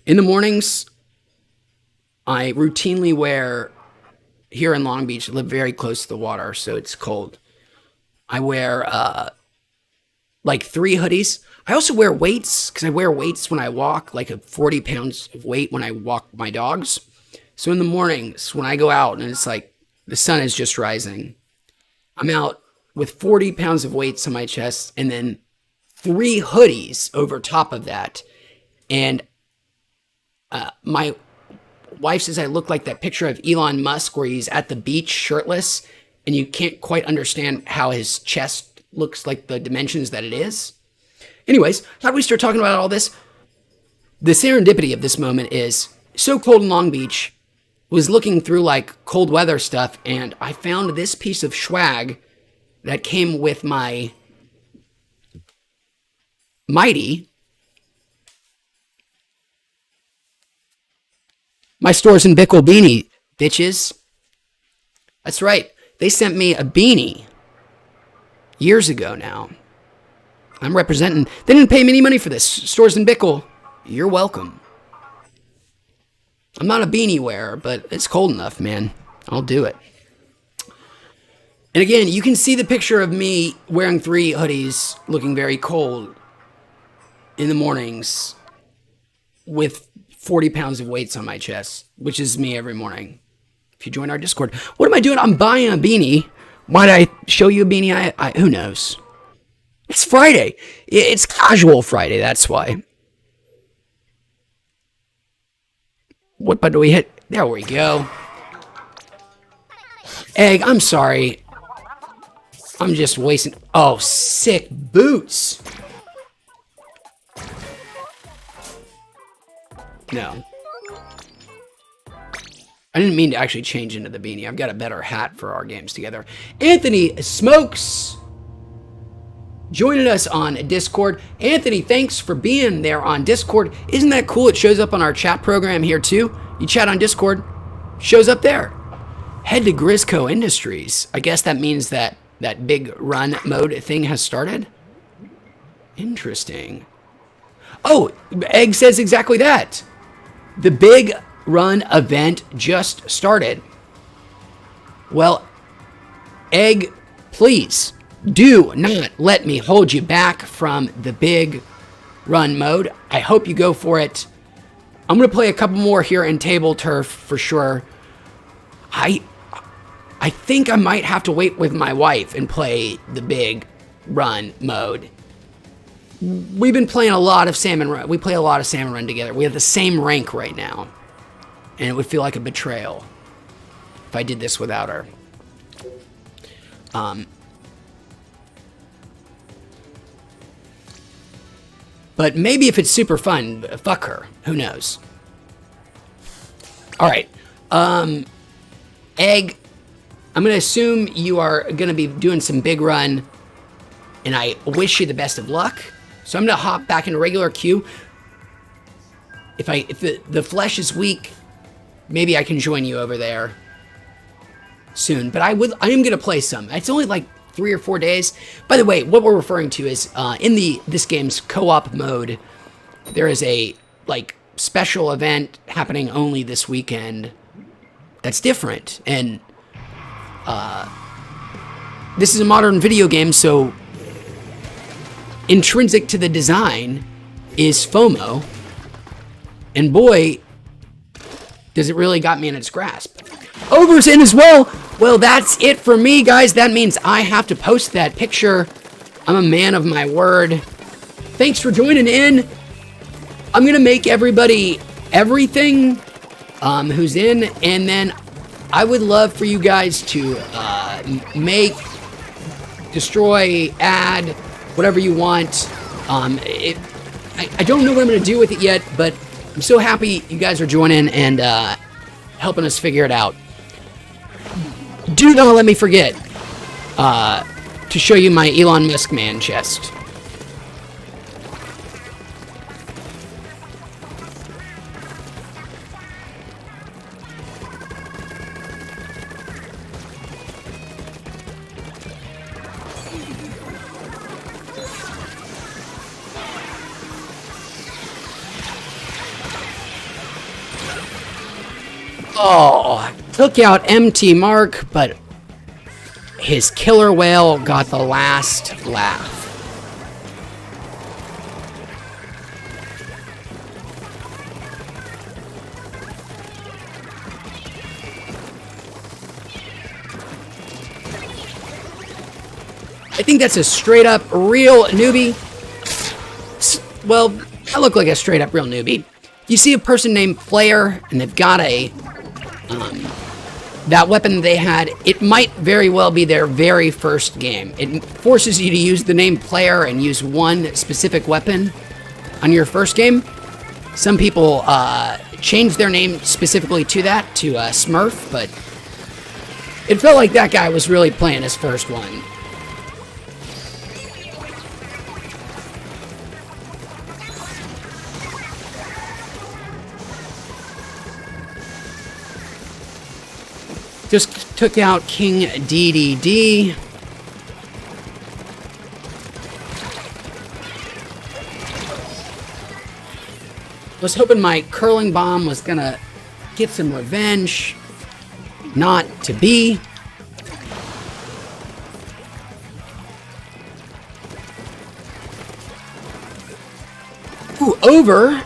In the mornings, I routinely wear, here in Long Beach, I live very close to the water, so it's cold. I wear, like 3 hoodies. I also wear weights, because I wear weights when I walk, like 40 pounds of weight when I walk my dogs. So in the mornings, when I go out and it's like the sun is just rising, I'm out with 40 pounds of weights on my chest and then 3 hoodies over top of that. And my wife says I look like that picture of Elon Musk where he's at the beach shirtless and you can't quite understand how his chest looks like the dimensions that it is. Anyways, how do we start talking about all this? The serendipity of this moment is so cold in Long Beach. Was looking through like cold weather stuff and I found this piece of swag that came with my Mighty. My Stores and Bickle beanie, bitches. That's right. They sent me a beanie years ago now. I'm representing. They didn't pay me any money for this. Stores and Bickle, you're welcome. I'm not a beanie wearer, but it's cold enough, man. I'll do it. And again, you can see the picture of me wearing 3 hoodies, looking very cold in the mornings with 40 pounds of weights on my chest, which is me every morning. If you join our Discord. What am I doing? I'm buying a beanie. Why'd I show you a beanie? Who knows? It's Friday. It's casual Friday, that's why. What button do we hit? There we go. Egg, I'm sorry. I'm just wasting... Oh, sick boots. No. I didn't mean to actually change into the beanie. I've got a better hat for our games together. Anthony Smokes joining us on Discord. Anthony, thanks for being there on Discord. Isn't that cool? It shows up on our chat program here too. You chat on Discord, shows up there. Head to Grisco Industries. I guess that means that that big run mode thing has started. Interesting. Oh, Egg says exactly that. The big run event just started. Well, Egg, please do not let me hold you back from the big run mode. I hope you go for it. I'm going to play a couple more here in Table Turf for sure. I think I might have to wait with my wife and play the big run mode. We've been playing a lot of Salmon Run. We play a lot of Salmon Run together. We have the same rank right now. And it would feel like a betrayal if I did this without her. But maybe if it's super fun, fuck her. Who knows? All right. Egg, I'm going to assume you are going to be doing some big run, and I wish you the best of luck. So I'm going to hop back into regular queue. If the flesh is weak, maybe I can join you over there soon. But I am going to play some. It's only like 3 or 4 days. By the way, what we're referring to is in this game's co-op mode, there is a like special event happening only this weekend that's different. And this is a modern video game, so intrinsic to the design is FOMO. And boy, does it really got me in its grasp. Over's in as well. Well, that's it for me, guys. That means I have to post that picture. I'm a man of my word. Thanks for joining in. I'm going to make everybody everything who's in, and then I would love for you guys to make, destroy, add, whatever you want. I don't know what I'm going to do with it yet, but I'm so happy you guys are joining and helping us figure it out. Do not let me forget to show you my Elon Musk man chest. Oh, took out MT Mark, but his killer whale got the last laugh. I think that's a straight up real newbie. Well, I look like a straight up real newbie. You see a person named Player and they've got a that weapon they had, it might very well be their very first game. It forces you to use the name Player and use one specific weapon on your first game. Some people change their name specifically to that, to Smurf, but it felt like that guy was really playing his first one. Just took out King DDD. Was hoping my curling bomb was gonna get some revenge. Not to be. Ooh, Over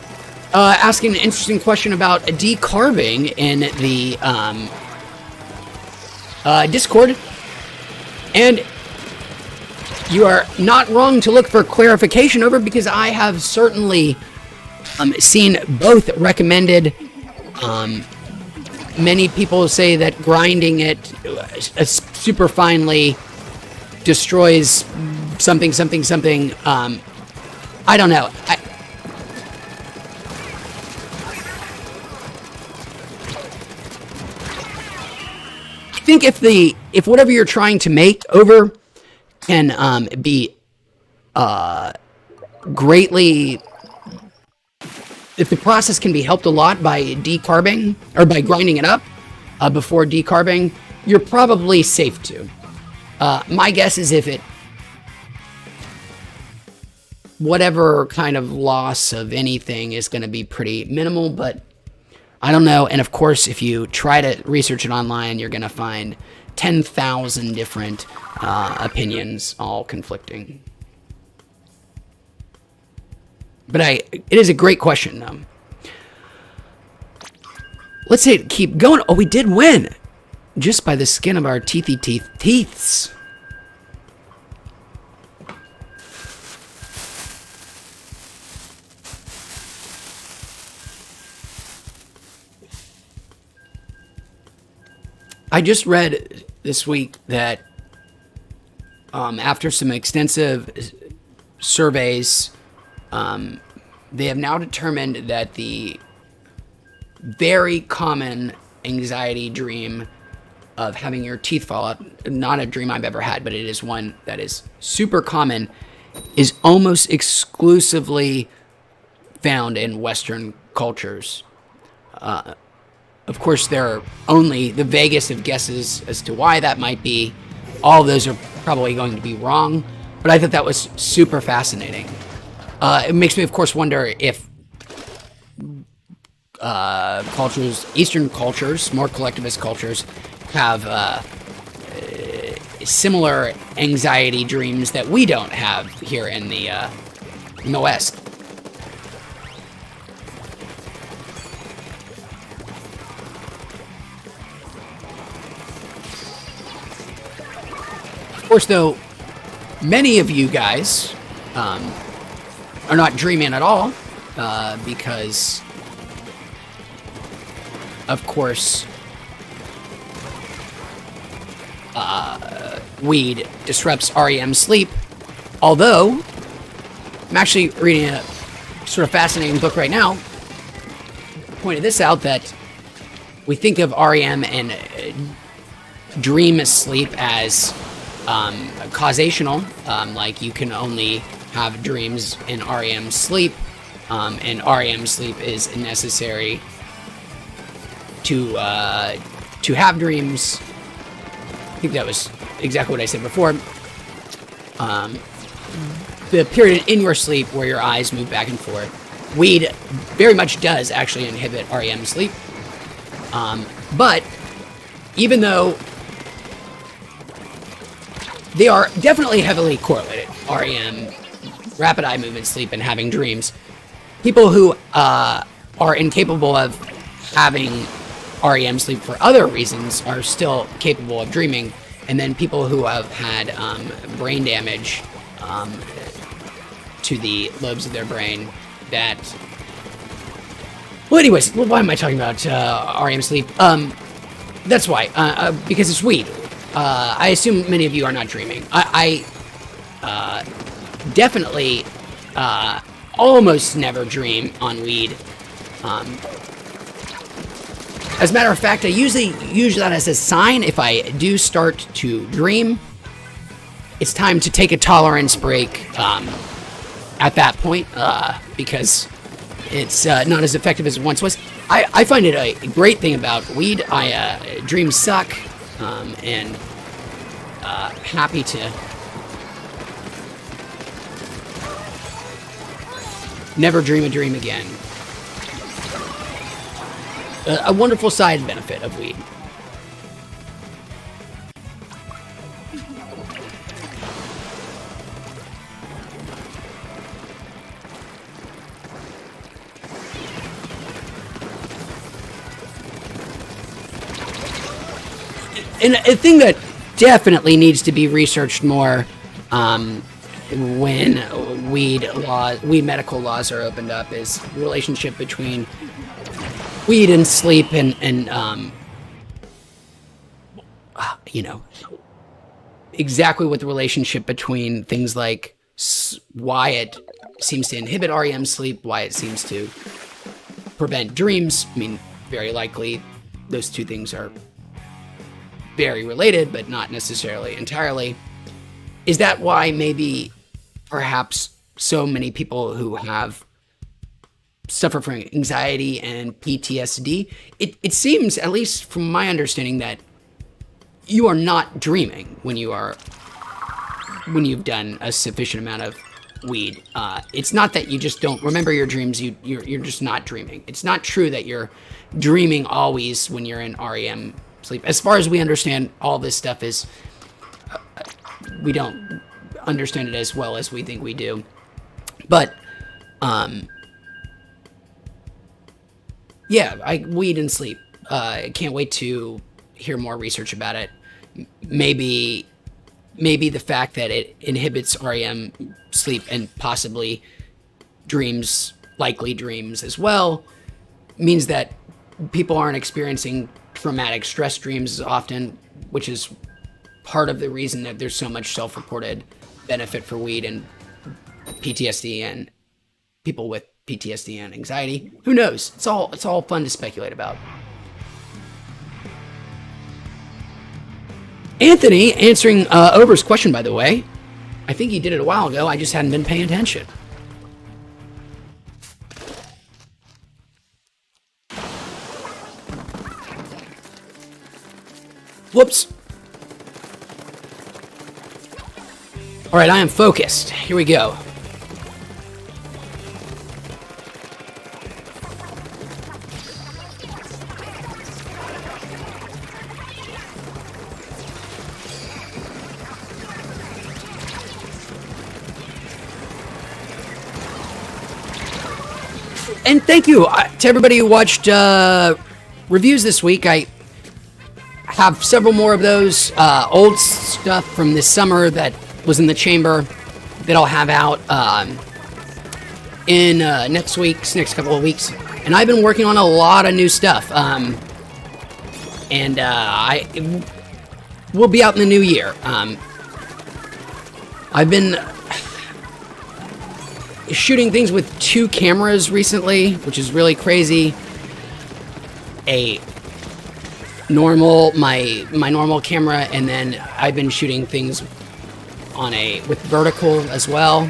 asking an interesting question about decarbing in the Discord, and you are not wrong to look for clarification Over, because I have certainly seen both recommended. Many people say that grinding it super finely destroys something. I don't know. I think if whatever you're trying to make Over can be greatly, if the process can be helped a lot by decarbing or by grinding it up before decarbing, you're probably safe to. My guess is if it, whatever kind of loss of anything is going to be pretty minimal, but I don't know. And of course, if you try to research it online, you're going to find 10,000 different opinions, all conflicting. But it is a great question. let's say keep going. Oh, we did win. Just by the skin of our teeths. I just read this week that after some extensive surveys, they have now determined that the very common anxiety dream of having your teeth fall out, not a dream I've ever had, but it is one that is super common, is almost exclusively found in Western cultures. Of course, there are only the vaguest of guesses as to why that might be. All of those are probably going to be wrong, but I thought that was super fascinating. It makes me, of course, wonder if cultures, Eastern cultures, more collectivist cultures, have similar anxiety dreams that we don't have here in the West. Of course, though, many of you guys are not dreaming at all because, of course, weed disrupts REM sleep. Although, I'm actually reading a sort of fascinating book right now. Pointed this out that we think of REM and dream sleep as causational, like you can only have dreams in REM sleep, and REM sleep is necessary to have dreams. I think that was exactly what I said before. The period in your sleep where your eyes move back and forth, weed very much does actually inhibit REM sleep. But even though they are definitely heavily correlated, REM, rapid eye movement, sleep, and having dreams, people who are incapable of having REM sleep for other reasons are still capable of dreaming. And then people who have had brain damage to the lobes of their brain that... Well, anyways, why am I talking about REM sleep? That's why, because it's weed. I assume many of you are not dreaming. I definitely almost never dream on weed. As a matter of fact, I usually use that as a sign if I do start to dream. It's time to take a tolerance break at that point because it's not as effective as it once was. I find it a great thing about weed. Dreams suck, and happy to never dream a dream again. A wonderful side benefit of weed. And a thing that definitely needs to be researched more when weed medical laws are opened up is the relationship between weed and sleep and exactly what the relationship between things like why it seems to inhibit REM sleep, why it seems to prevent dreams. I mean, very likely those two things are very related, but not necessarily entirely. Is that why maybe perhaps so many people who suffer from anxiety and PTSD, it seems, at least from my understanding, that you are not dreaming when you've done a sufficient amount of weed. It's not that you just don't remember your dreams, you're just not dreaming. It's not true that you're dreaming always when you're in REM sleep. As far as we understand, all this stuff is, we don't understand it as well as we think we do. But, yeah, weed and sleep. Can't wait to hear more research about it. Maybe the fact that it inhibits REM sleep and possibly dreams, likely dreams as well, means that people aren't experiencing traumatic stress dreams as often, which is part of the reason that there's so much self-reported benefit for weed and PTSD and people with PTSD and anxiety. Who knows? It's all fun to speculate about. Anthony answering Ober's question, by the way. I think he did it a while ago. I just hadn't been paying attention. Whoops. All right, I am focused. Here we go. And thank you to everybody who watched reviews this week. I have several more of those old stuff from this summer that was in the chamber that I'll have out in next couple of weeks. And I've been working on a lot of new stuff. And I will be out in the new year. I've been shooting things with 2 cameras recently, which is really crazy. My normal camera, and then I've been shooting things with vertical as well.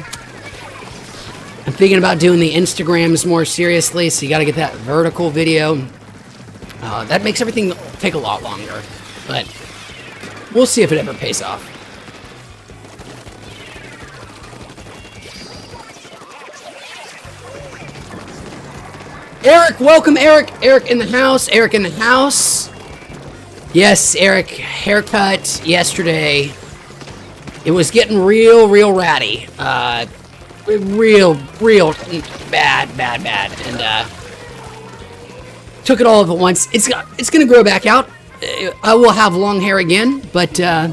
I'm thinking about doing the Instagrams more seriously, so you got to get that vertical video. That makes everything take a lot longer, but we'll see if it ever pays off. Eric, welcome, Eric. Eric in the house. Eric in the house. Yes, Eric, haircut yesterday. It was getting real ratty. Real bad. And took it all at once. It's gonna grow back out. I will have long hair again, but I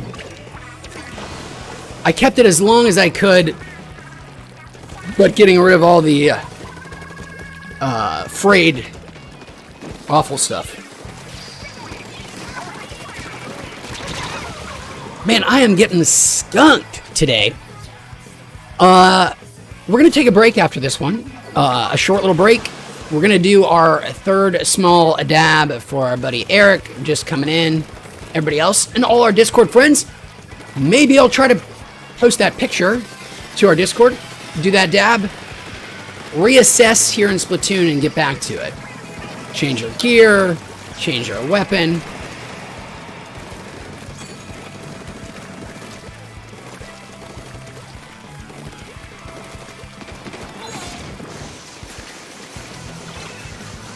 kept it as long as I could, but getting rid of all the frayed, awful stuff. Man, I am getting skunked today. We're gonna take a break after this one. A short little break. We're gonna do our 3rd small dab for our buddy Eric, just coming in. Everybody else and all our Discord friends. Maybe I'll try to post that picture to our Discord. Do that dab. Reassess here in Splatoon and get back to it. Change our gear, change our weapon.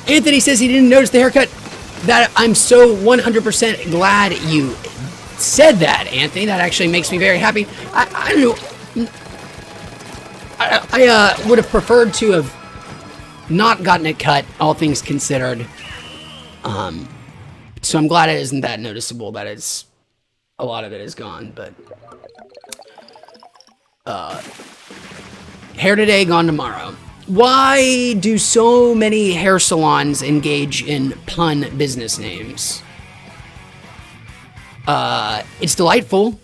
Anthony says he didn't notice the haircut. That I'm so 100% glad you said that, Anthony. That actually makes me very happy. I don't know. I would have preferred to have not gotten it cut, all things considered. So I'm glad it isn't that noticeable that a lot of it is gone, but hair today, gone tomorrow. Why do so many hair salons engage in pun business names? It's delightful.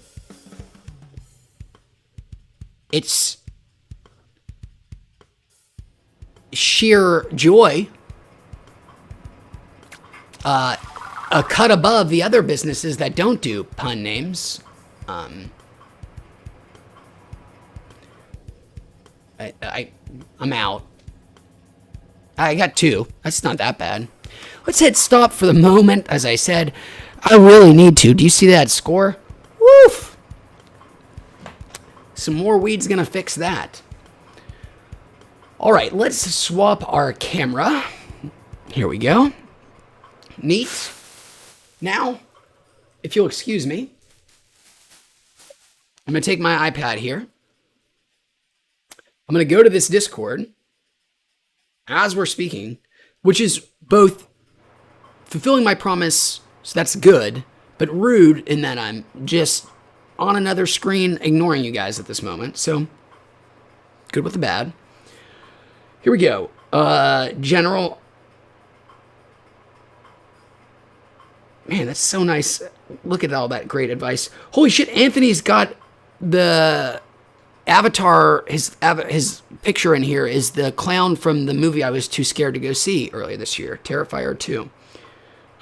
It's sheer joy. A cut above the other businesses that don't do pun names. I'm out. I got 2. That's not that bad. Let's hit stop for the moment. As I said, I really need to. Do you see that score? Woof! Some more weed's gonna fix that. All right, let's swap our camera. Here we go. Neat. Now, if you'll excuse me, I'm gonna take my iPad here. I'm going to go to this Discord as we're speaking, which is both fulfilling my promise, so that's good, but rude in that I'm just on another screen ignoring you guys at this moment. So, good with the bad. Here we go. General. Man, that's so nice. Look at all that great advice. Holy shit, Anthony's got the avatar, his picture in here is the clown from the movie I was too scared to go see earlier this year, Terrifier 2.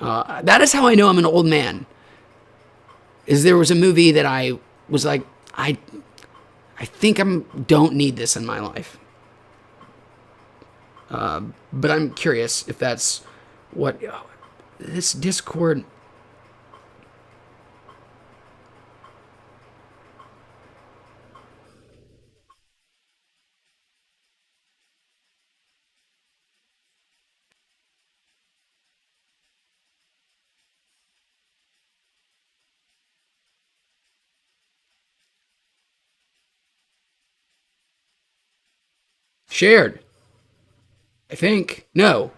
That is how I know I'm an old man. Is there was a movie that I was like, I think don't need this in my life. But I'm curious if that's what this Discord. Shared. I think. No.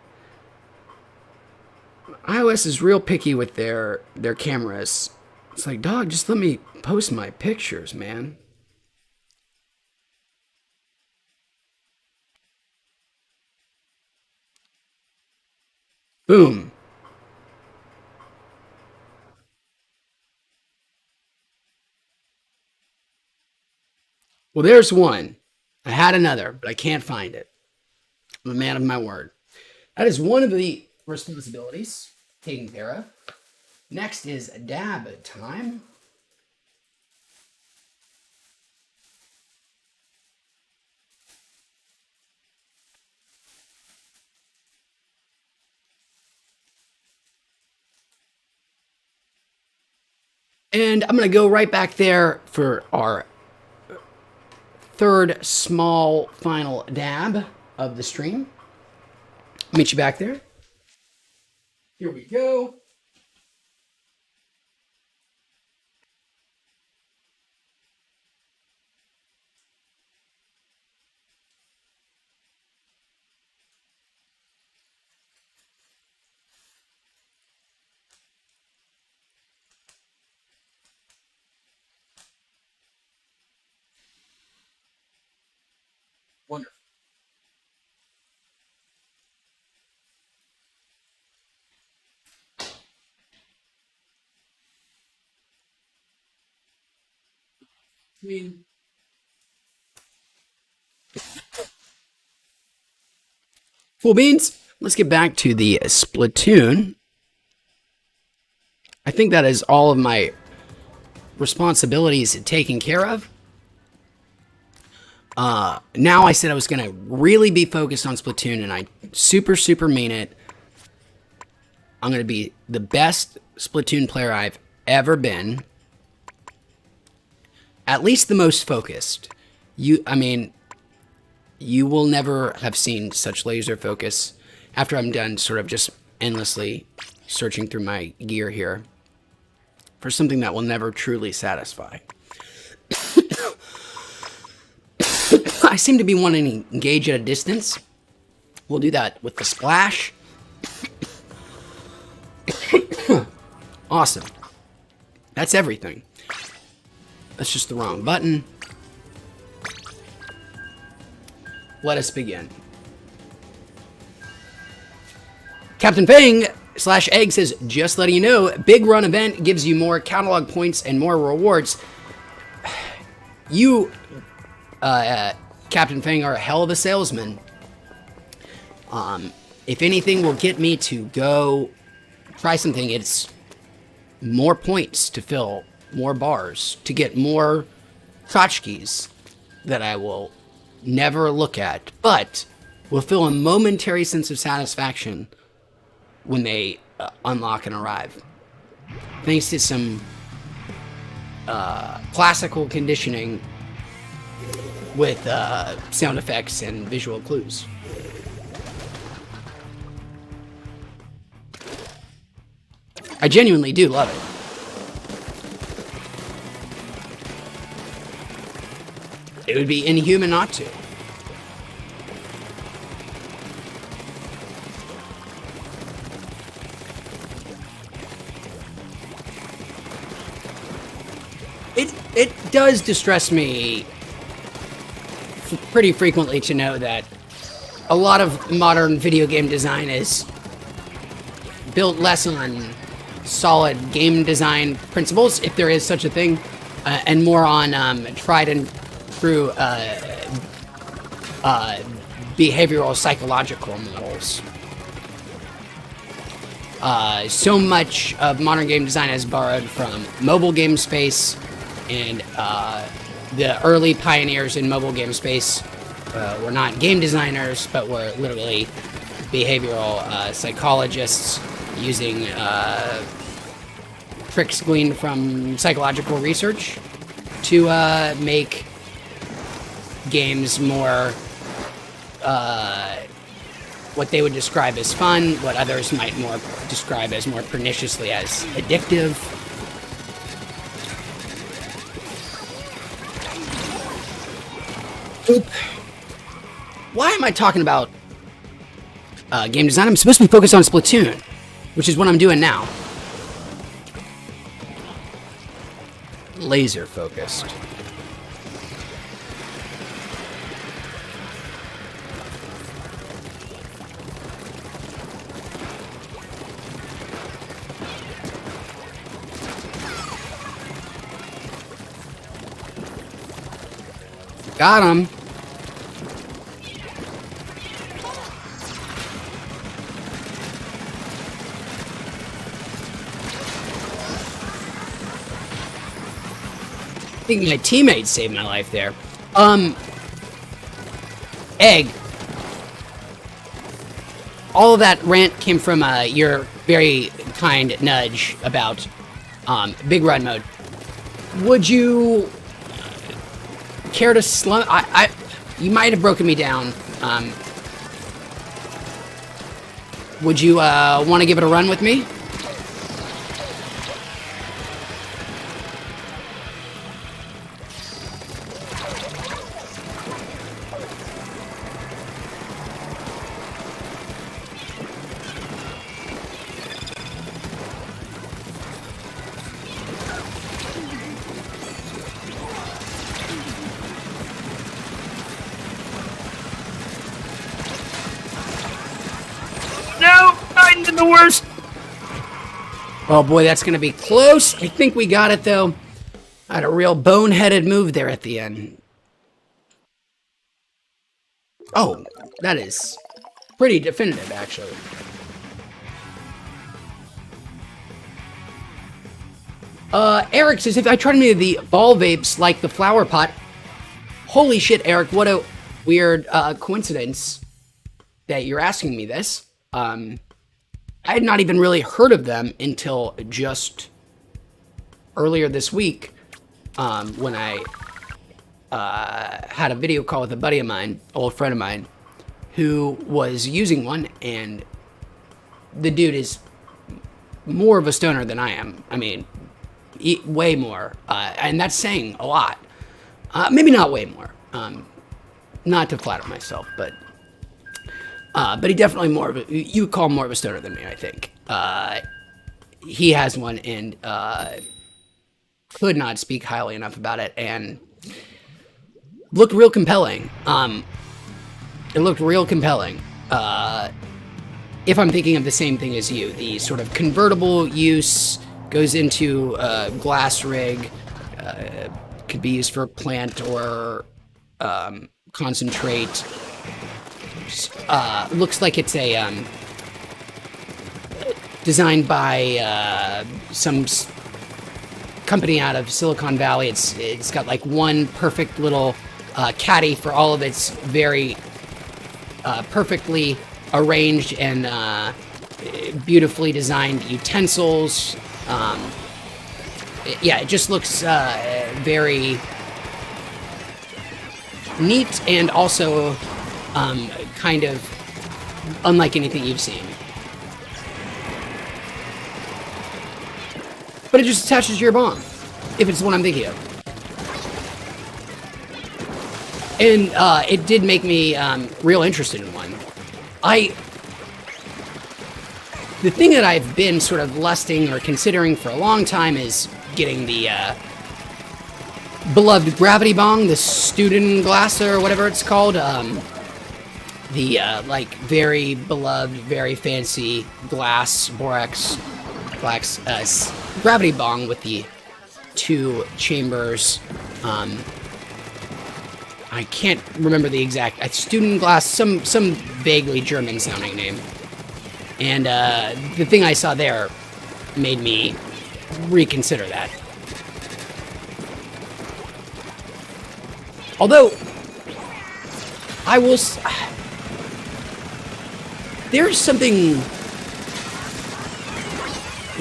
iOS is real picky with their cameras. It's like, dog, just let me post my pictures, man. Boom. Well, there's one. I had another, but I can't find it. I'm a man of my word. That is one of the responsibilities taken care of. Next is dab time. And I'm going to go right back there for our third small final dab of the stream. Meet you back there. Here we go. Wonderful. I mean, cool beans. Let's get back to the Splatoon. I think that is all of my responsibilities taken care of. Now I said I was going to really be focused on Splatoon, and I super mean it. I'm going to be the best Splatoon player I've ever been. At least the most focused. You will never have seen such laser focus after I'm done sort of just endlessly searching through my gear here for something that will never truly satisfy. I seem to be wanting to engage at a distance. We'll do that with the splash. Awesome. That's everything. That's just the wrong button. Let us begin. Captain Fang /Egg says, just letting you know, Big Run event gives you more catalog points and more rewards. You, Captain Fang, are a hell of a salesman. If anything will get me to go try something, it's more points to fill more bars, to get more tchotchkes that I will never look at, but will feel a momentary sense of satisfaction when they unlock and arrive. Thanks to some classical conditioning with sound effects and visual clues. I genuinely do love it. It would be inhuman not to. it does distress me pretty frequently to know that a lot of modern video game design is built less on solid game design principles, if there is such a thing, and more on tried and true behavioral psychological models. So much of modern game design is borrowed from mobile game space, and the early pioneers in mobile game space were not game designers, but were literally behavioral psychologists using tricks gleaned from psychological research to make games more what they would describe as fun, what others might more describe as more perniciously as addictive. Oop. Why am I talking about game design? I'm supposed to be focused on Splatoon, which is what I'm doing now. Laser focused. Got him. I think my teammates saved my life there. Egg. All of that rant came from your very kind nudge about big run mode. Would you care to slum? You might have broken me down. Would you want to give it a run with me? No! Titan's in the worst! Oh boy, that's gonna be close. I think we got it though. I had a real boneheaded move there at the end. Oh, that is pretty definitive, actually. Eric says, if I try to make the ball vapes like the flower pot. Holy shit, Eric, what a weird coincidence that you're asking me this. I had not even really heard of them until just earlier this week, when I had a video call with a buddy of mine, old friend of mine, who was using one, and the dude is more of a stoner than I am. I mean, way more, and that's saying a lot. Maybe not way more, not to flatter myself, but he definitely more of a, you would call him more of a stoner than me, I think. He has one, and could not speak highly enough about it, and looked real compelling. It looked real compelling. If I'm thinking of the same thing as you, the sort of convertible use goes into a glass rig, could be used for plant or concentrate. Looks like it's a designed by some company out of Silicon Valley. It's got like one perfect little caddy for all of its very perfectly arranged and beautifully designed utensils. Yeah, it just looks very neat and also kind of unlike anything you've seen. But it just attaches to your bomb, if it's the one I'm thinking of. And it did make me real interested in one. The thing that I've been sort of lusting or considering for a long time is getting the beloved gravity bong, the student glass or whatever it's called. The like very beloved, very fancy glass borax gravity bong with the 2 chambers. I can't remember the exact student glass, some vaguely German sounding name. And the thing I saw there made me reconsider that. Although I will, there's something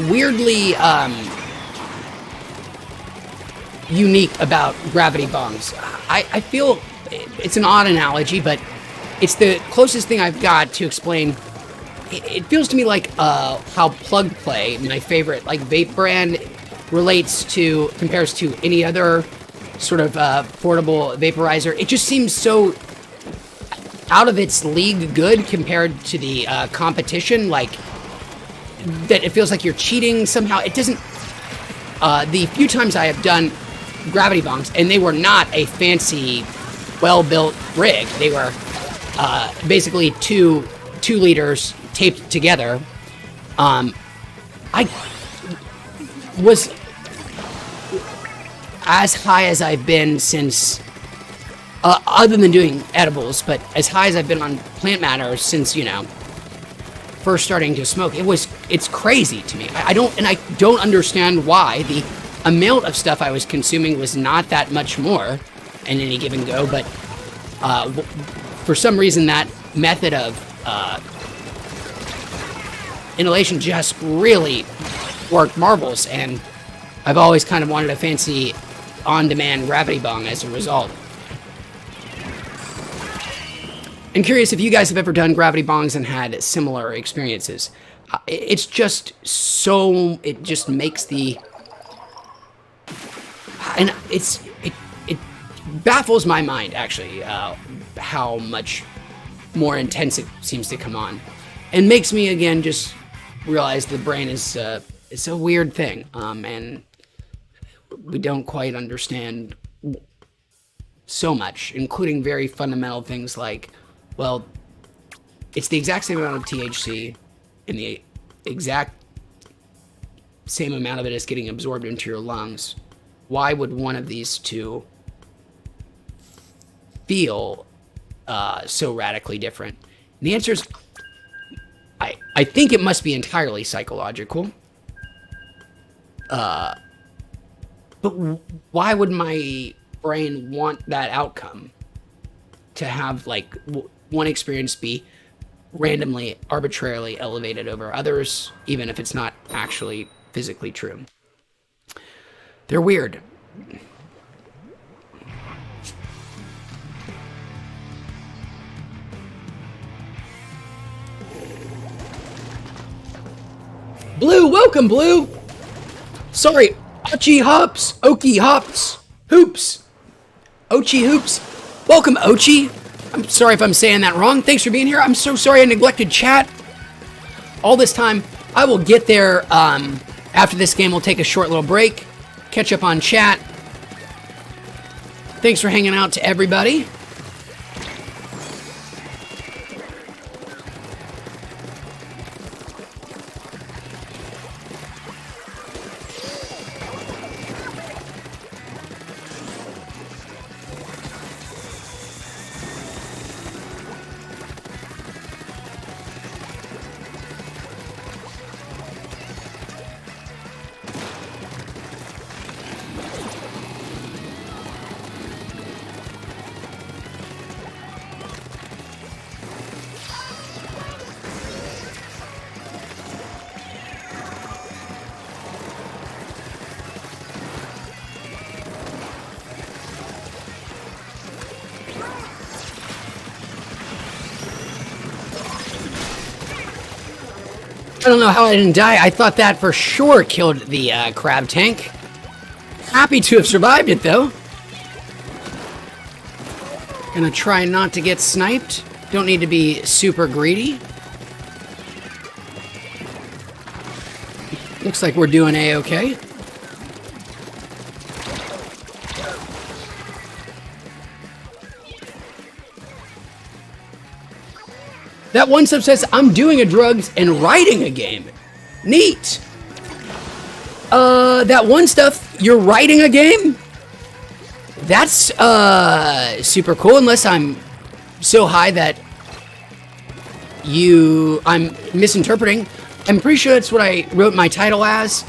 weirdly unique about gravity bongs. I feel it's an odd analogy, but it's the closest thing I've got to explain. It feels to me like how Plug Play, my favorite like vape brand, compares to any other sort of portable vaporizer. It just seems so out of its league good compared to the competition, like that it feels like you're cheating somehow. It doesn't. The few times I have done gravity bongs, and they were not a fancy, well-built rig. They were basically two liters taped together. I was as high as I've been since, other than doing edibles, but as high as I've been on plant matter since, first starting to smoke. It's crazy to me. I don't understand why. The amount of stuff I was consuming was not that much more in any given go, but for some reason that method of inhalation just really worked marvelous, and I've always kind of wanted a fancy on-demand gravity bong as a result. I'm curious if you guys have ever done gravity bongs and had similar experiences. It's just so, it just makes the, and it baffles my mind, actually, how much more intense it seems to come on. And makes me, again, just realize the brain is it's a weird thing, and we don't quite understand so much, including very fundamental things like, well, it's the exact same amount of THC, and the exact same amount of it is getting absorbed into your lungs. Why would one of these two feel so radically different? And the answer is, I think it must be entirely psychological. But why would my brain want that outcome? To have, like, one experience be randomly, arbitrarily elevated over others, even if it's not actually physically true. They're weird. Blue, welcome, Blue. Sorry, Ochi Hops, Oki Hops, Hoops, Ochi Hoops. Welcome, Ochi. I'm sorry if I'm saying that wrong. Thanks for being here. I'm so sorry I neglected chat all this time. I will get there after this game. We'll take a short little break, catch up on chat. Thanks for hanging out to everybody. I don't know how I didn't die. I thought that for sure killed the crab tank. Happy to have survived it, though. Gonna try not to get sniped. Don't need to be super greedy. Looks like we're doing A-okay. That one sub says, I'm doing a drugs and writing a game. Neat. That one stuff, you're writing a game? That's, super cool, unless I'm so high that I'm misinterpreting. I'm pretty sure that's what I wrote my title as.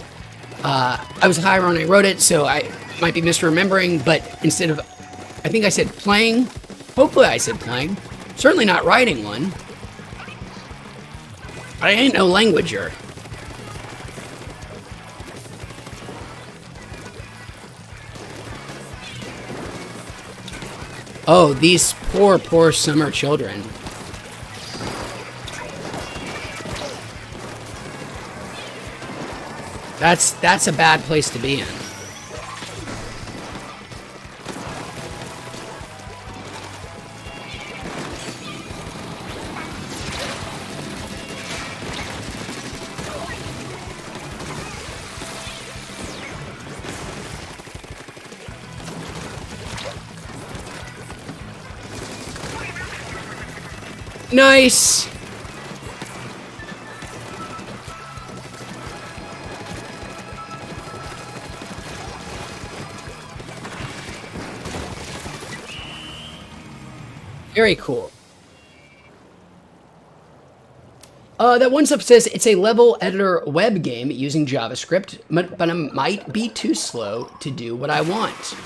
I was high when I wrote it, so I might be misremembering, but instead of, I think I said playing. Hopefully I said playing. Certainly not writing one. I ain't no languager. Oh, these poor, poor summer children. That's a bad place to be in. Nice. Very cool. That one sub says it's a level editor web game using JavaScript, but it might be too slow to do what I want.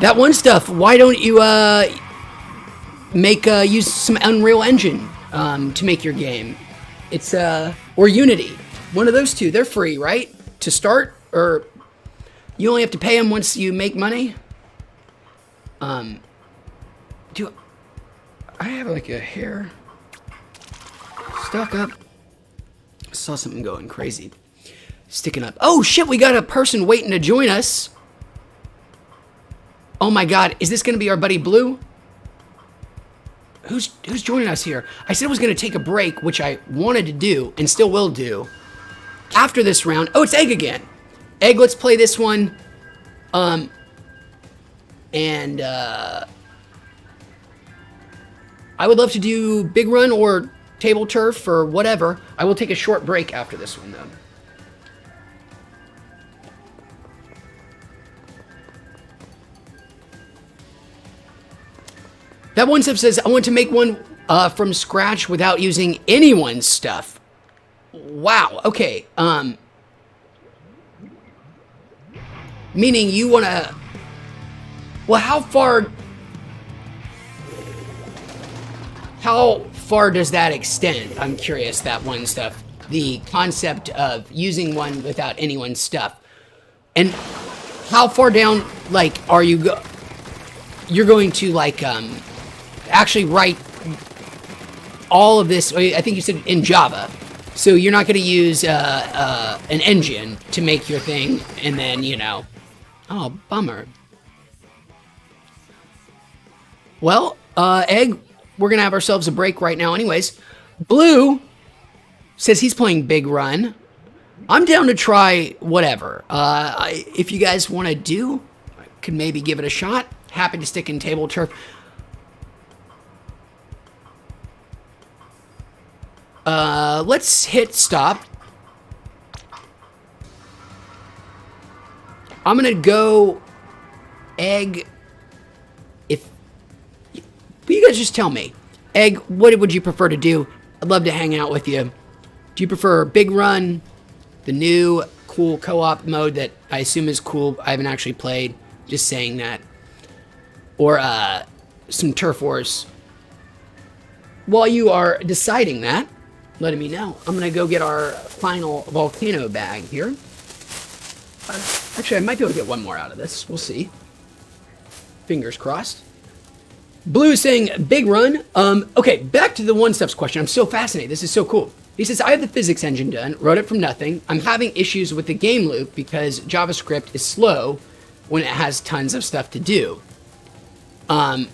That one stuff, why don't you use some Unreal Engine to make your game? It's or Unity, one of those two. They're free, right? To start, or you only have to pay them once you make money. Do I have like a hair stuck up? I saw something going crazy, sticking up. Oh shit! We got a person waiting to join us. Oh my god, is this gonna be our buddy Blue? Who's joining us here? I said I was gonna take a break, which I wanted to do and still will do after this round. Oh, it's Egg again. Egg, let's play this one. I would love to do Big Run or Table Turf or whatever. I will take a short break after this one, though. That one sub says, I want to make one from scratch without using anyone's stuff. Wow, okay. Meaning you want to... Well, how far does that extend? I'm curious, that one stuff. The concept of using one without anyone's stuff. And how far down, like, are you you're going to, like, actually write all of this, I think you said in Java. So you're not going to use an engine to make your thing, and then, you know... Oh, bummer. Well, Egg, we're going to have ourselves a break right now anyways. Blue says he's playing Big Run. I'm down to try whatever. If you guys want to do, I could maybe give it a shot. Happy to stick in Table Turf. Let's hit stop. I'm going to go Egg. But you guys just tell me. Egg, what would you prefer to do? I'd love to hang out with you. Do you prefer Big Run, the new cool co-op mode that I assume is cool? I haven't actually played, just saying that. Or some Turf Wars. While you are deciding that, letting me know, I'm going to go get our final volcano bag here. Actually, I might be able to get one more out of this. We'll see. Fingers crossed. Blue is saying Big Run. Okay, back to the one steps question. I'm so fascinated. This is so cool. He says, I have the physics engine done, wrote it from nothing. I'm having issues with the game loop because JavaScript is slow when it has tons of stuff to do. When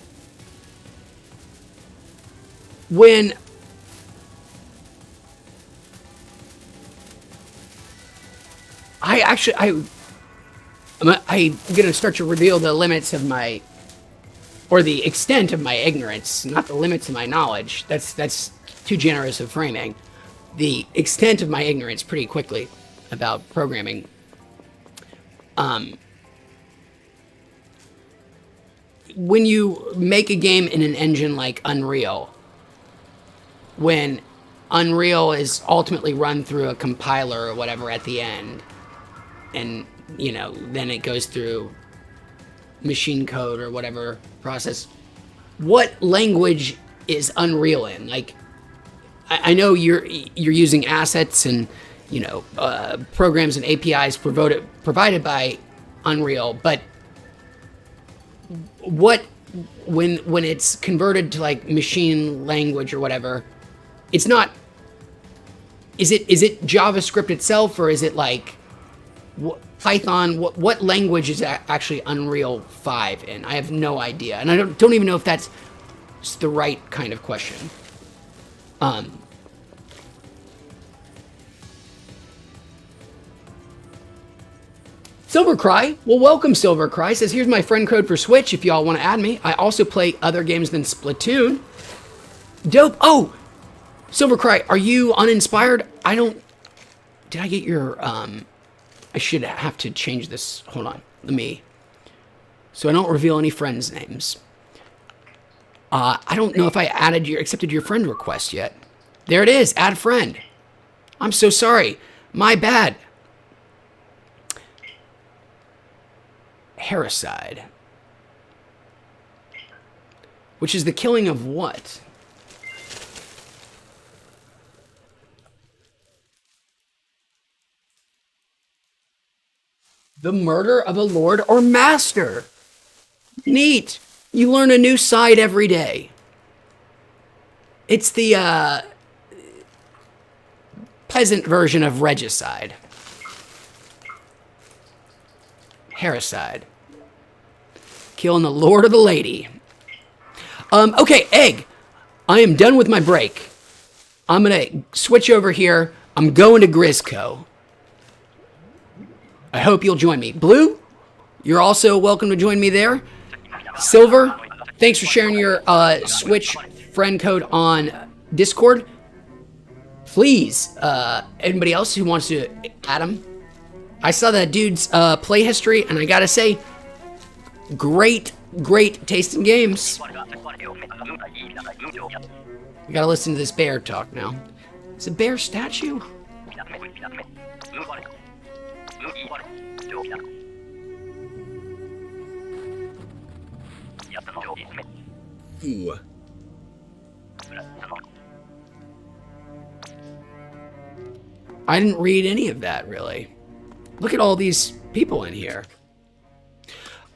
I'm going to start to reveal the limits of my or the extent of my ignorance, not the limits of my knowledge. That's too generous of framing. The extent of my ignorance pretty quickly about programming. When you make a game in an engine like Unreal, when Unreal is ultimately run through a compiler or whatever at the end, and, you know, then it goes through machine code or whatever process, what language is Unreal in? Like, I know you're using assets and, you know, programs and APIs provided by Unreal, but what, when it's converted to like machine language or whatever, it's not, is it JavaScript itself, or is it like Python? What language is actually Unreal 5 in? I have no idea, and I don't even know if that's the right kind of question. Silvercry, well, welcome, Silvercry. Says, here's my friend code for Switch if y'all want to add me. I also play other games than Splatoon. Dope. Oh, Silvercry, are you uninspired? Did I get your, I should have to change this. Hold on, so I don't reveal any friends' names. I don't know if I accepted your friend request yet. There it is, add friend. I'm so sorry, my bad. Hericide. Which is the killing of what? The murder of a lord or master. Neat. You learn a new side every day. It's the peasant version of regicide. Hericide. Killing the lord or the lady. Okay, Egg. I am done with my break. I'm gonna switch over here. I'm going to Grizzco. I hope you'll join me. Blue, you're also welcome to join me there. Silver, thanks for sharing your Switch friend code on Discord. Please, anybody else who wants to add them. I saw that dude's play history, and I gotta say, great taste in games. We gotta listen to this bear talk now. It's a bear statue? Ooh. I didn't read any of that, really. Look at all these people in here.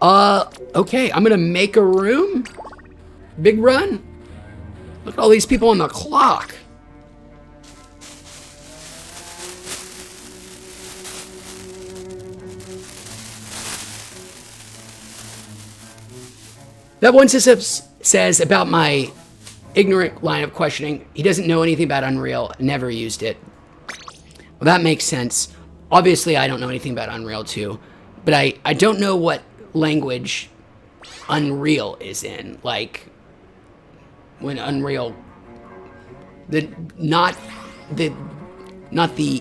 Okay, I'm gonna make a room. Big run. Look at all these people on the clock. That one says about my ignorant line of questioning, he doesn't know anything about Unreal, never used it. Well, that makes sense. Obviously, I don't know anything about Unreal 2, but I don't know what language Unreal is in. Like, when Unreal, not the,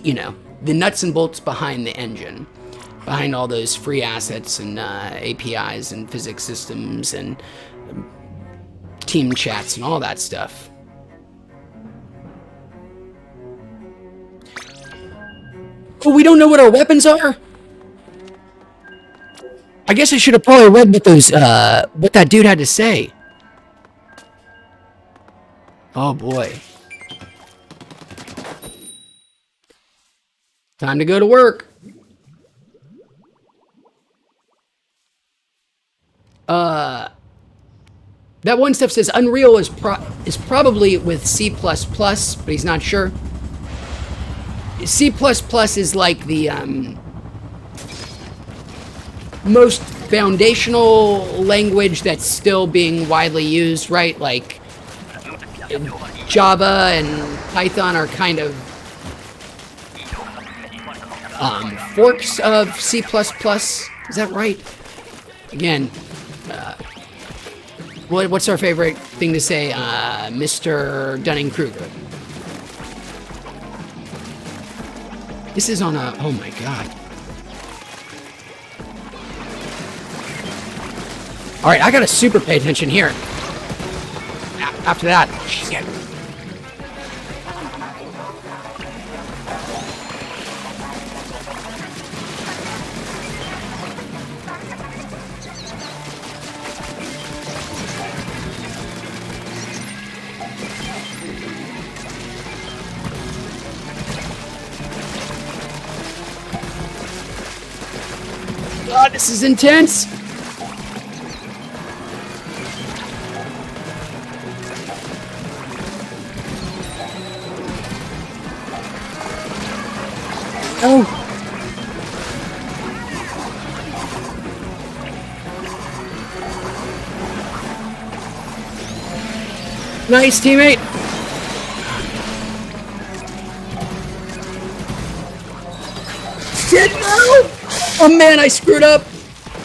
you know, the nuts and bolts behind the engine, behind all those free assets and APIs and physics systems and team chats and all that stuff. Oh, we don't know what our weapons are? I guess I should have probably read what those, what that dude had to say. Oh boy. Time to go to work. That one stuff says Unreal is probably with C++, but he's not sure. C++ is like the most foundational language that's still being widely used, right? Like Java and Python are kind of forks of C++. Is that right? Again, What's our favorite thing to say, Mr. Dunning-Kruger? This is on a... Oh my god. Alright, I gotta super pay attention here. After that... Shit. God, this is intense! Oh! Nice, teammate! Shit, no! Oh man, I screwed up.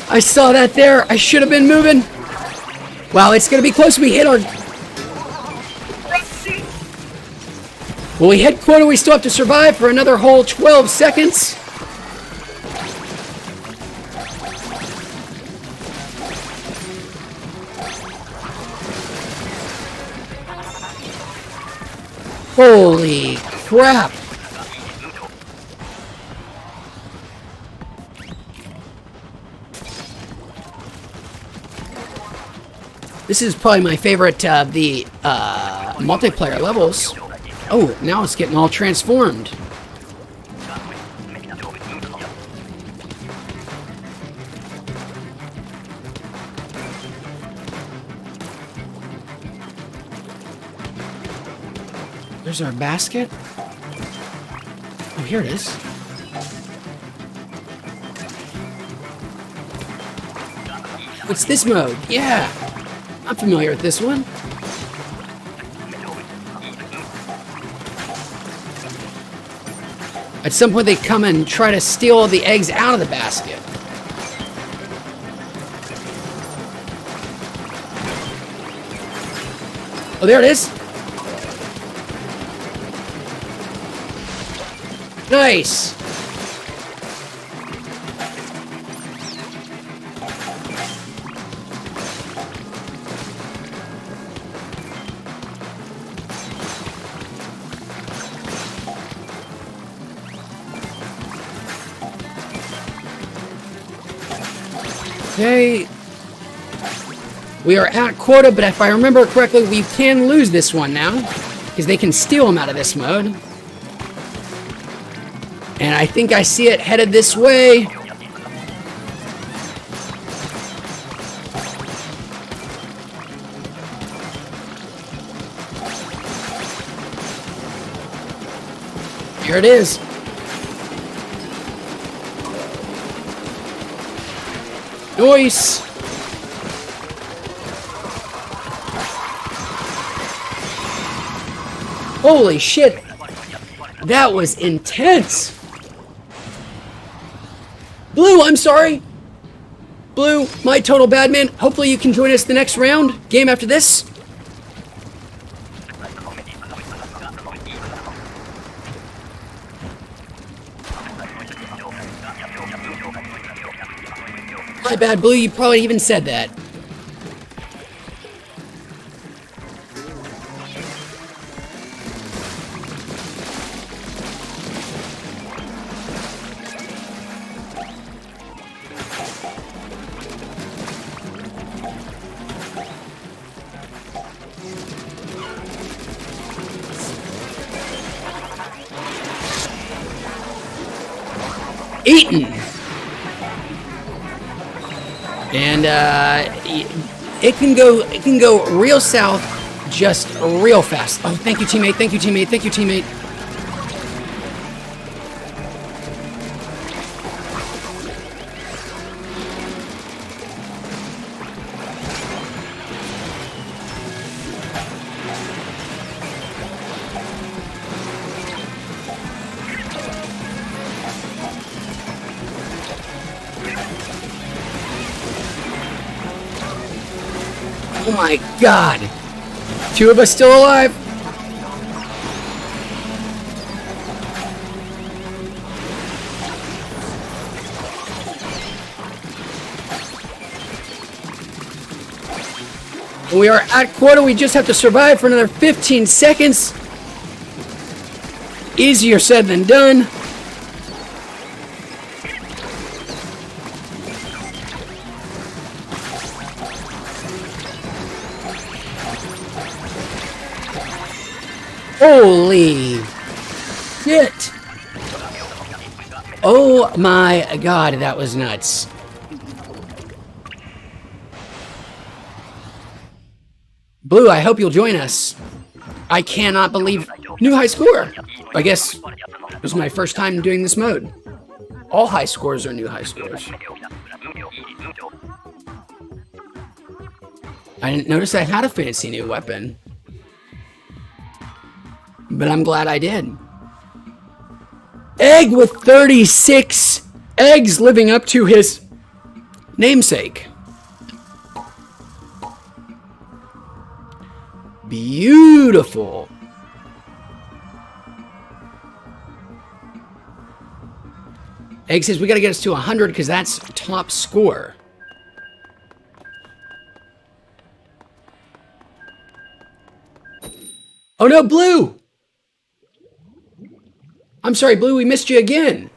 I saw that there. I should have been moving. Wow, it's gonna be close. We hit our... Well, we hit quota. We still have to survive for another whole 12 seconds. Holy crap. This is probably my favorite of the multiplayer levels. Oh, now it's getting all transformed. There's our basket. Oh, here it is. What's this mode? Yeah. I'm familiar with this one. At some point they come and try to steal all the eggs out of the basket. Oh, there it is. Nice. Okay. We are at quota, but if I remember correctly, we can lose this one now, because they can steal them out of this mode. And I think I see it headed this way. Here it is. Nice. Holy shit. That was intense. Blue, I'm sorry. Blue, my total bad man. Hopefully you can join us the next round. Game after this. My bad, Blue. You probably even said that. Eaten. And it can go real south just real fast. Oh, thank you, teammate. Thank you, teammate. Thank you, teammate. Oh my god. 2 of us still alive. We are at quota. We just have to survive for another 15 seconds. Easier said than done. Holy shit. Oh my god, that was nuts. Blue, I hope you'll join us. I cannot believe new high score. I guess it was my first time doing this mode. All high scores are new high scores. I didn't notice I had a fancy new weapon. But I'm glad I did. Egg with 36 eggs, living up to his namesake. Beautiful. Egg says we gotta get us to 100 because that's top score. Oh no, Blue! I'm sorry, Blue, we missed you again.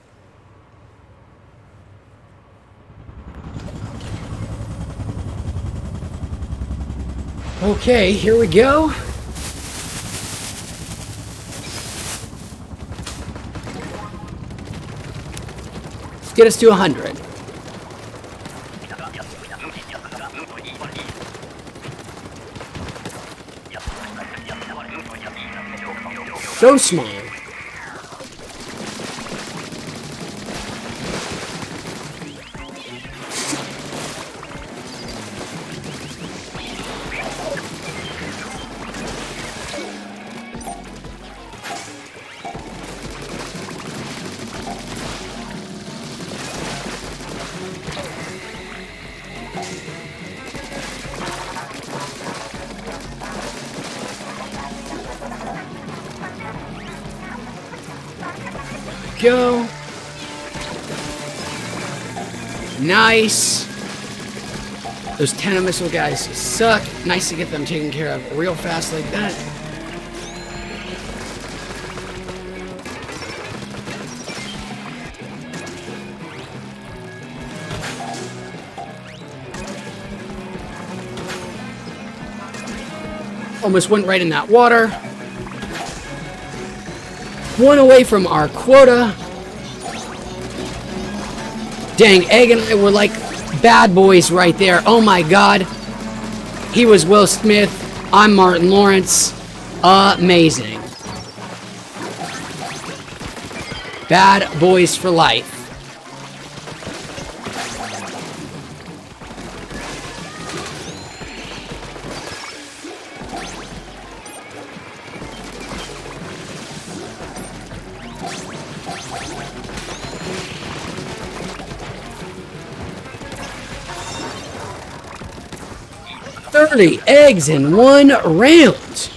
Okay, here we go. Let's get us to 100. So small. Go. Nice. Those 10 missile guys suck. Nice to get them taken care of real fast like that. Almost went right in that water. 1 away from our quota. Dang, Egg and I were like bad boys right there. Oh my god. He was Will Smith. I'm Martin Lawrence. Amazing. Bad boys for life. Eggs in 1 round.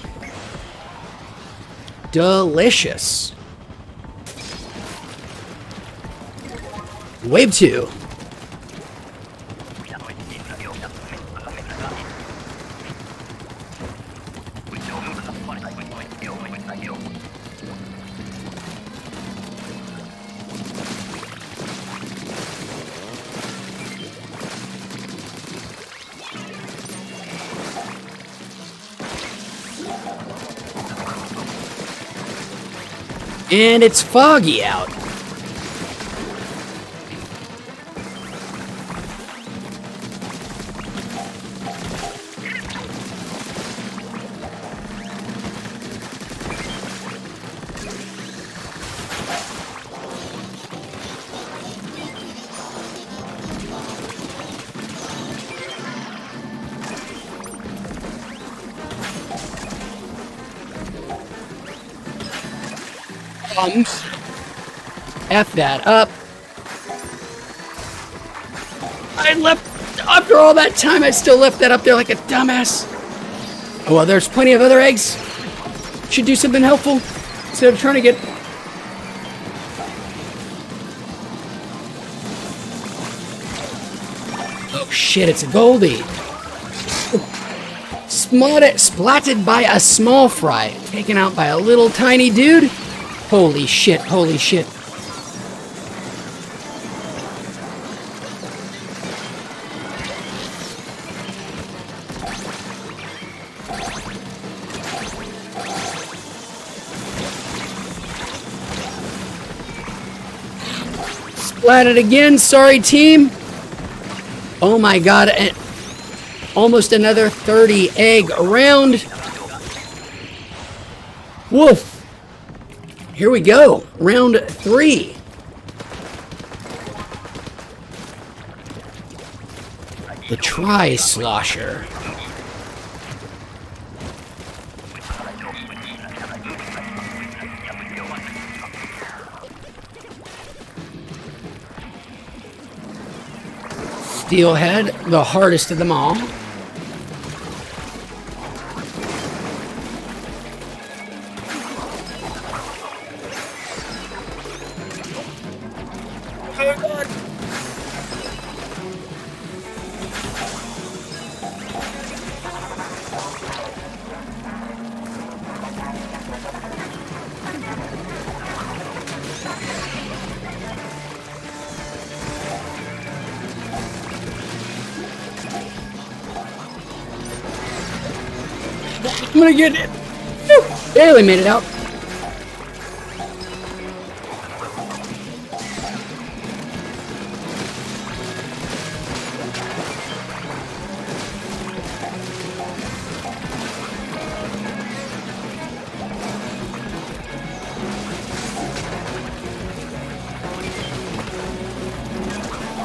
Delicious. Wave 2. And it's foggy out. F that up. I left, after all that time, I still left that up there like a dumbass. Oh, well, there's plenty of other eggs. Should do something helpful instead of trying to get... Oh, shit, it's a Goldie. Splatted by a small fry. Taken out by a little tiny dude. Holy shit, holy shit. Splatted again, sorry team. Oh my god, almost another 30 egg around. Woof. Here we go, round 3. The Tri-Slosher. Steelhead, the hardest of them all. I'm gonna get it. Barely made it out.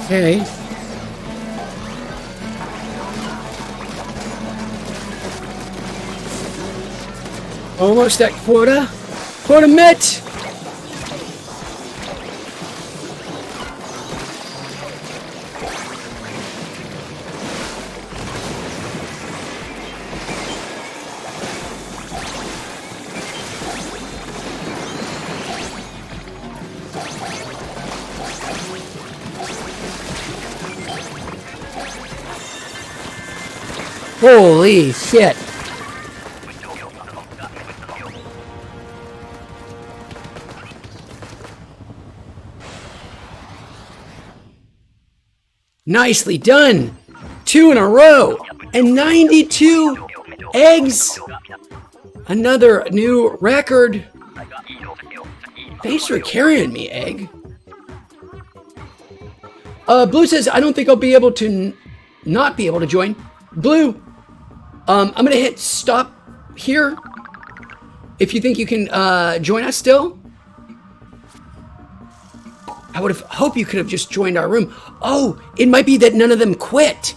Okay. Almost at quota. Quota met! Holy shit. Nicely done. 2 in a row. And 92 eggs. Another new record. Thanks for carrying me, Egg. Blue says, I don't think I'll be able to not be able to join. Blue, I'm going to hit stop here. If you think you can join us still. I would have hoped you could have just joined our room. Oh, it might be that none of them quit.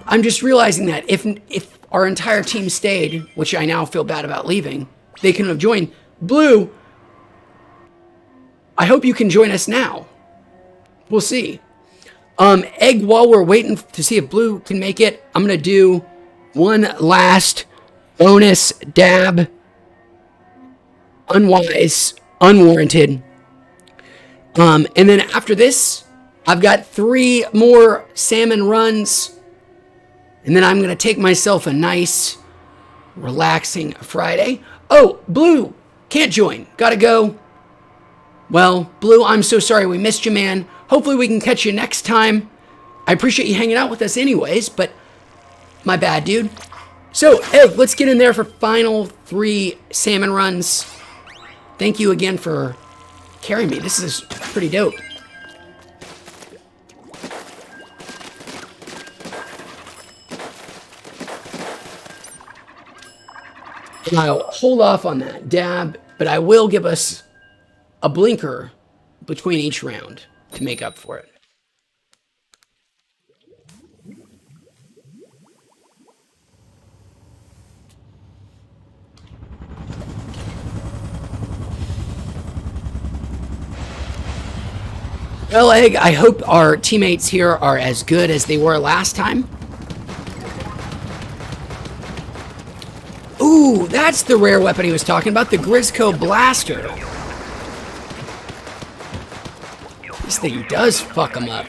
I'm just realizing that if our entire team stayed, which I now feel bad about leaving, they couldn't have joined. Blue, I hope you can join us now. We'll see. Egg, while we're waiting to see if Blue can make it, I'm going to do one last bonus dab. Unwise, unwarranted. And then after this, I've got 3 more salmon runs. And then I'm going to take myself a nice, relaxing Friday. Oh, Blue, can't join. Gotta go. Well, Blue, I'm so sorry we missed you, man. Hopefully we can catch you next time. I appreciate you hanging out with us anyways, but my bad, dude. So, Egg, let's get in there for final 3 salmon runs. Thank you again for carrying me. This is pretty dope. And I'll hold off on that dab, but I will give us a blinker between each round to make up for it. Well, Egg, I hope our teammates here are as good as they were last time. Ooh, that's the rare weapon he was talking about, the Grisco Blaster. This thing does fuck him up.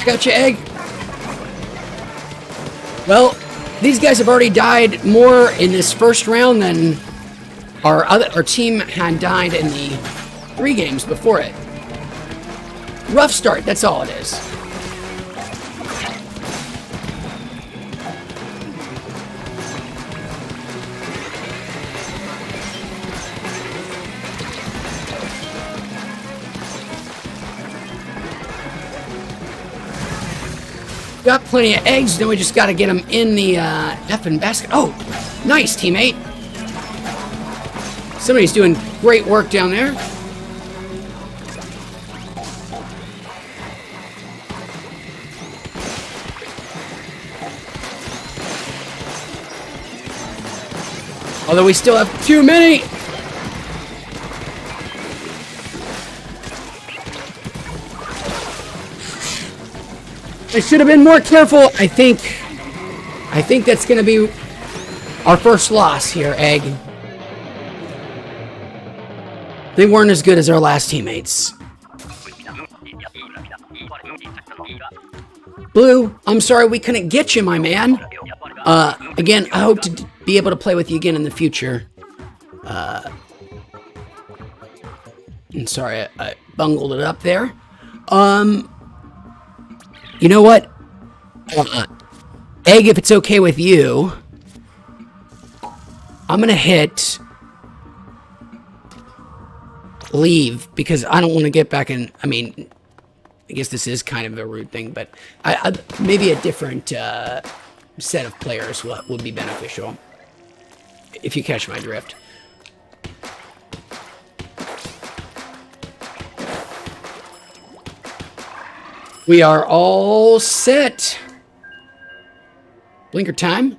Got your egg. Well, these guys have already died more in this first round than our team had died in the 3 games before it. Rough start, that's all it is. Got plenty of eggs, then we just got to get them in the effing basket. Oh, nice, teammate. Somebody's doing great work down there. Although we still have too many. I should have been more careful. I think that's going to be our first loss here, Egg. They weren't as good as our last teammates. Blue, I'm sorry we couldn't get you, my man. Again, I hope to be able to play with you again in the future. I'm sorry, I bungled it up there. You know what? Egg, if it's okay with you, I'm gonna hit leave because I don't want to get back in. I mean, I guess this is kind of a rude thing, but maybe a different set of players would be beneficial, if you catch my drift. We are all set. Blinker time.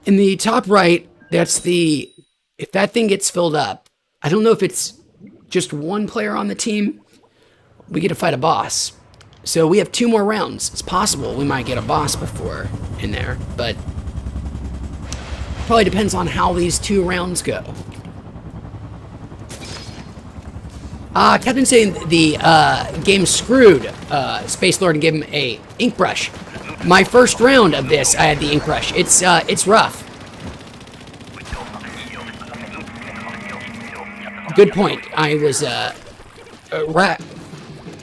In the top right, that's the... If that thing gets filled up, I don't know if it's just one player on the team. We get to fight a boss. So we have 2 more rounds. It's possible we might get a boss before in there, but... Probably depends on how these 2 rounds go. Captain saying the game's screwed. Space Lord gave him a ink brush. My first round of this, I had the ink brush. It's rough. Good point. I was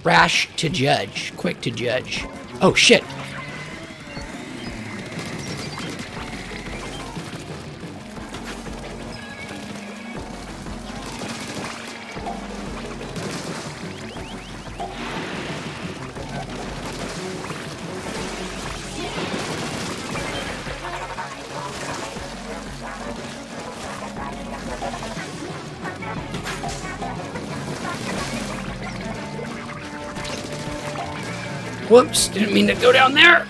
rash to judge, quick to judge. Oh shit. Whoops, didn't mean to go down there.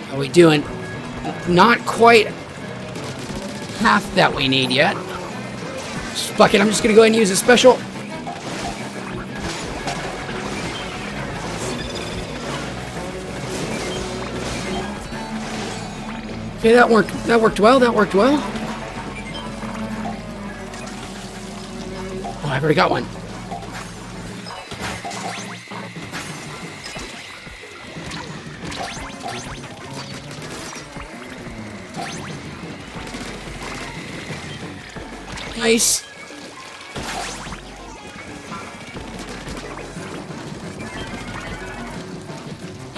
How are we doing? Not quite half that we need yet. Fuck it, I'm just gonna go ahead and use a special. Okay, that worked well, Oh, I've already got one. Nice.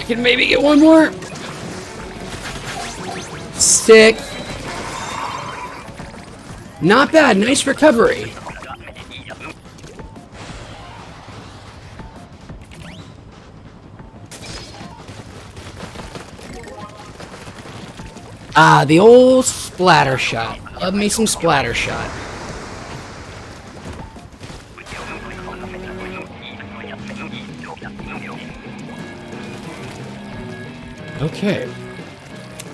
I can maybe get one more. Sick. Not bad. Nice recovery. Ah, the old splatter shot. Love me some splatter shot. Okay.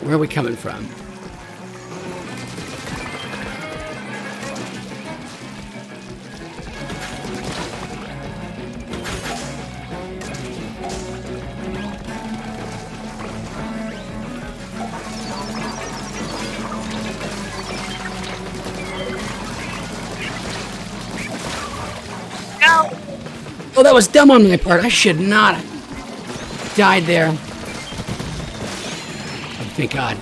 Where are we coming from? Oh, that was dumb on my part. I should not have died there. Oh, thank God.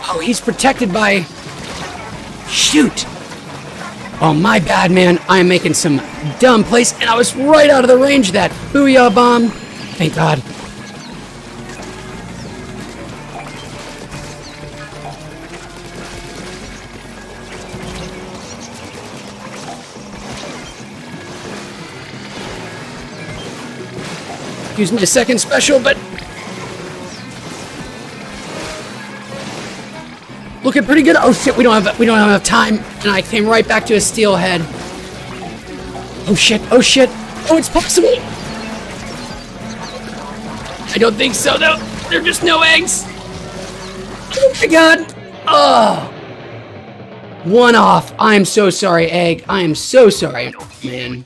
Oh, he's protected by... Shoot! Oh, my bad, man. I am making some dumb plays, and I was right out of the range of that booyah bomb. Thank God. Use my second special, but looking pretty good. Oh shit, we don't have enough time, and I came right back to a steelhead. Oh shit! Oh shit! Oh, it's possible. I don't think so though. There are just no eggs. Oh my God! Oh, one off. I am so sorry, egg. I am so sorry, man.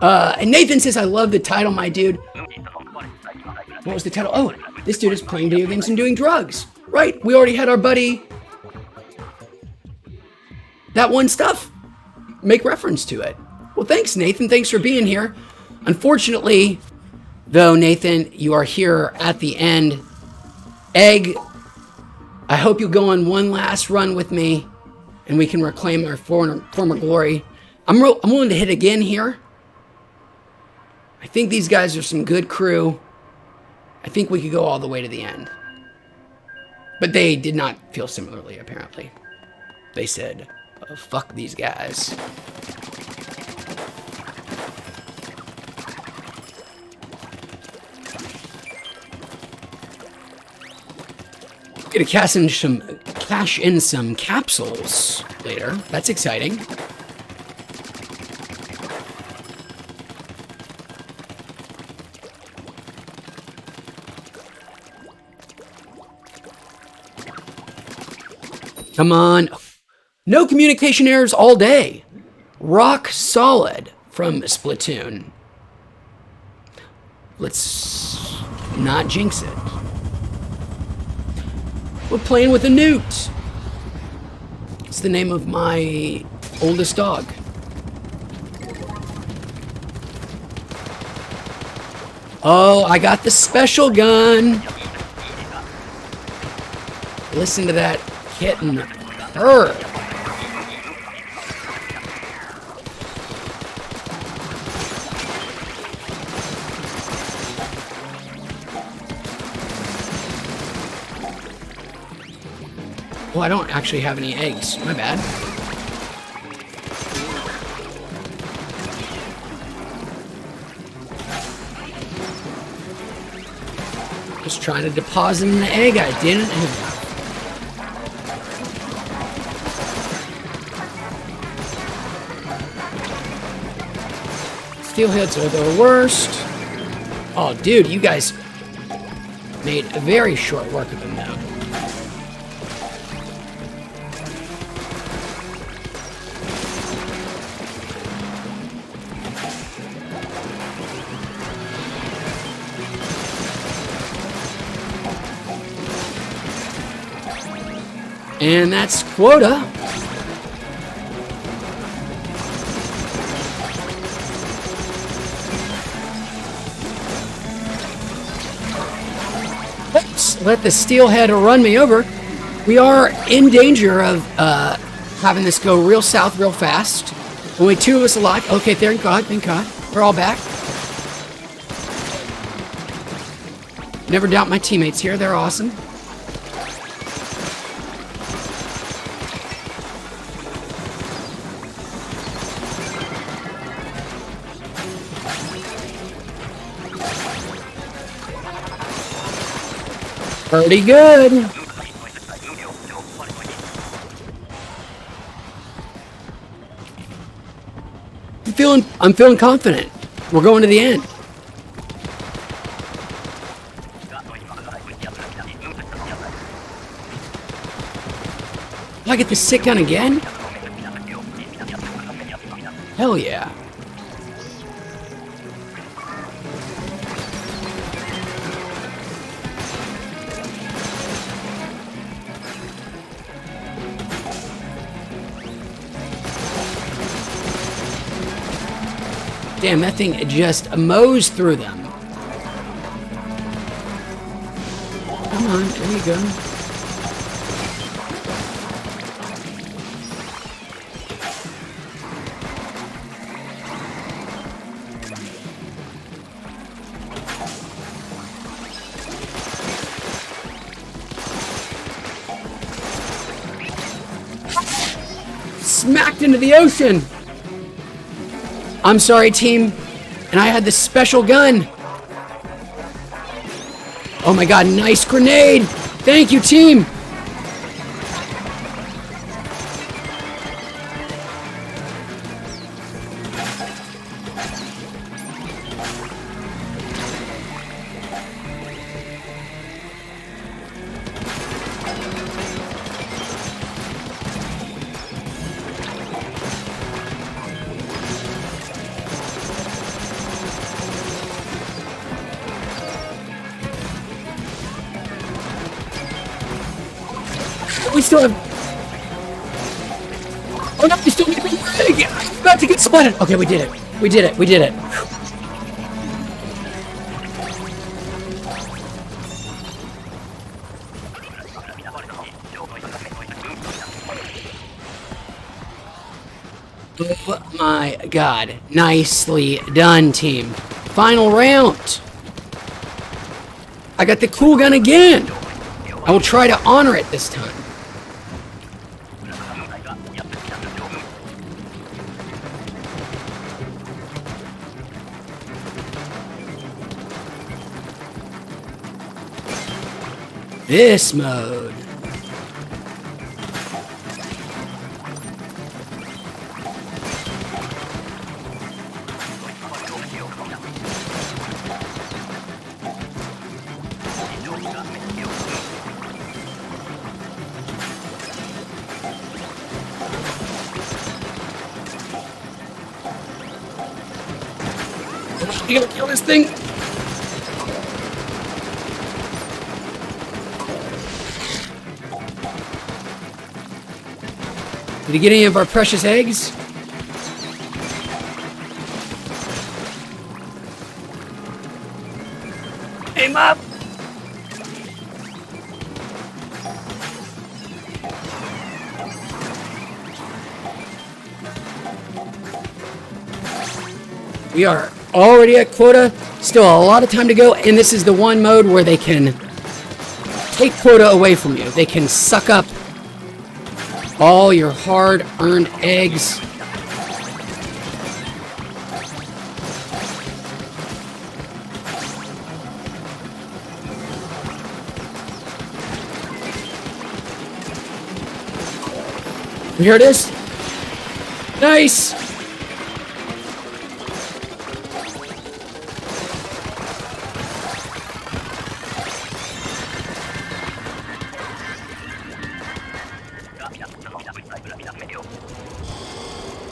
And Nathan says, I love the title, my dude. What was the title? Oh, this dude is playing video games and doing drugs. Right, we already had our buddy. That one stuff. Make reference to it. Well, thanks, Nathan. Thanks for being here. Unfortunately, though, Nathan, you are here at the end. Egg, I hope you go on one last run with me, and we can reclaim our former glory. I'm willing to hit again here. I think these guys are some good crew. I think we could go all the way to the end. But they did not feel similarly, apparently. They said, oh, fuck these guys. Gonna cash in some capsules later. That's exciting. Come on. No communication errors all day. Rock solid from Splatoon. Let's not jinx it. We're playing with a newt. It's the name of my oldest dog. Oh, I got the special gun. Listen to that kitten purr. Oh, I don't actually have any eggs. My bad. Just trying to deposit an egg I didn't have. Steelheads are the worst. Oh, dude, you guys made a very short work of them now. And that's quota. let the steelhead run me over. We are in danger of having this go real south real fast. Only 2 of us alive. Okay, thank God, thank God. We're all back. Never doubt my teammates here. They're awesome. Pretty good. I'm feeling confident. We're going to the end. Do I get the sick gun again? Hell yeah. Damn, that thing just mows through them. Come on, there you go. Smacked into the ocean. I'm sorry, team. And I had this special gun. Oh my God, nice grenade. Thank you, team. We still have... Oh no, we still need to be... I'm about to get spotted. Okay, we did it. We did it. We did it. Oh my God. Nicely done, team. Final round. I got the cool gun again. I will try to honor it this time. This mode. You gonna kill this thing? Did he get any of our precious eggs? Aim up! We are already at quota. Still a lot of time to go, and this is the one mode where they can take quota away from you. They can suck up all your hard-earned eggs. Here it is. Nice.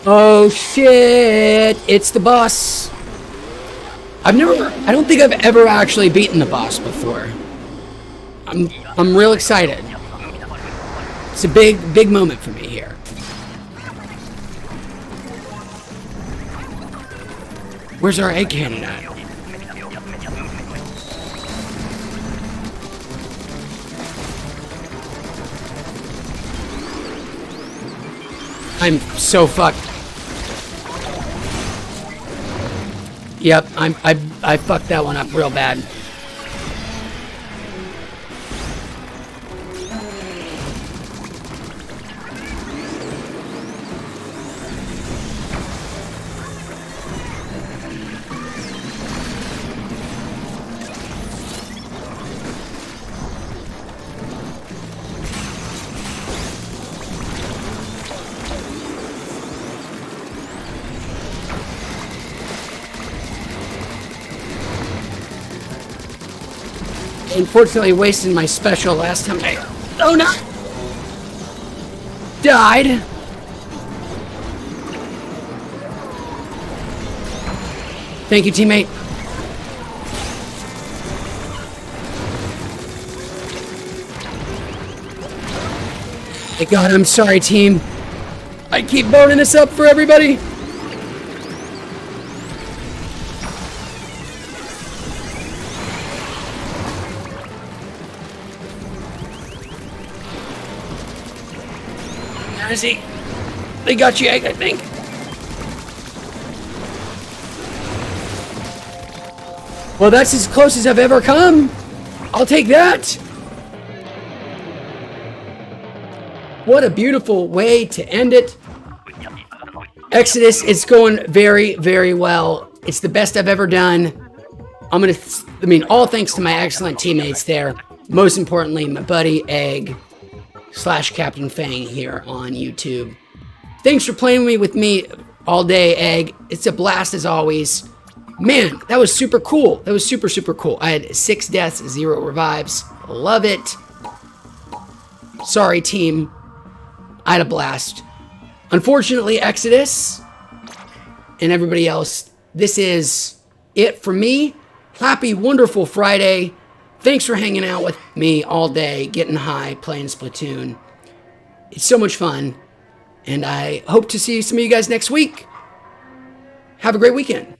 Oh shit, it's the boss. I don't think I've ever actually beaten the boss before. I'm real excited. It's a big moment for me here. Where's our egg cannon at? I'm so fucked. Yep, I fucked that one up real bad. Unfortunately, wasted my special last time I... Oh no! Died. Thank you, teammate. Thank God, I'm sorry, team. I keep burning this up for everybody. See, they got you, Egg, I think. Well, that's as close as I've ever come. I'll take that. What a beautiful way to end it. Exodus, it's going very, very well. It's the best I've ever done. All thanks to my excellent teammates there. Most importantly, my buddy Egg / Captain Fang here on YouTube. Thanks for playing with me all day, Egg. It's a blast as always. Man, that was super cool. That was super, super cool. I had 6 deaths, 0 revives. Love it. Sorry, team. I had a blast. Unfortunately, Exodus and everybody else, this is it for me. Happy, wonderful Friday. Thanks for hanging out with me all day, getting high, playing Splatoon. It's so much fun, and I hope to see some of you guys next week. Have a great weekend.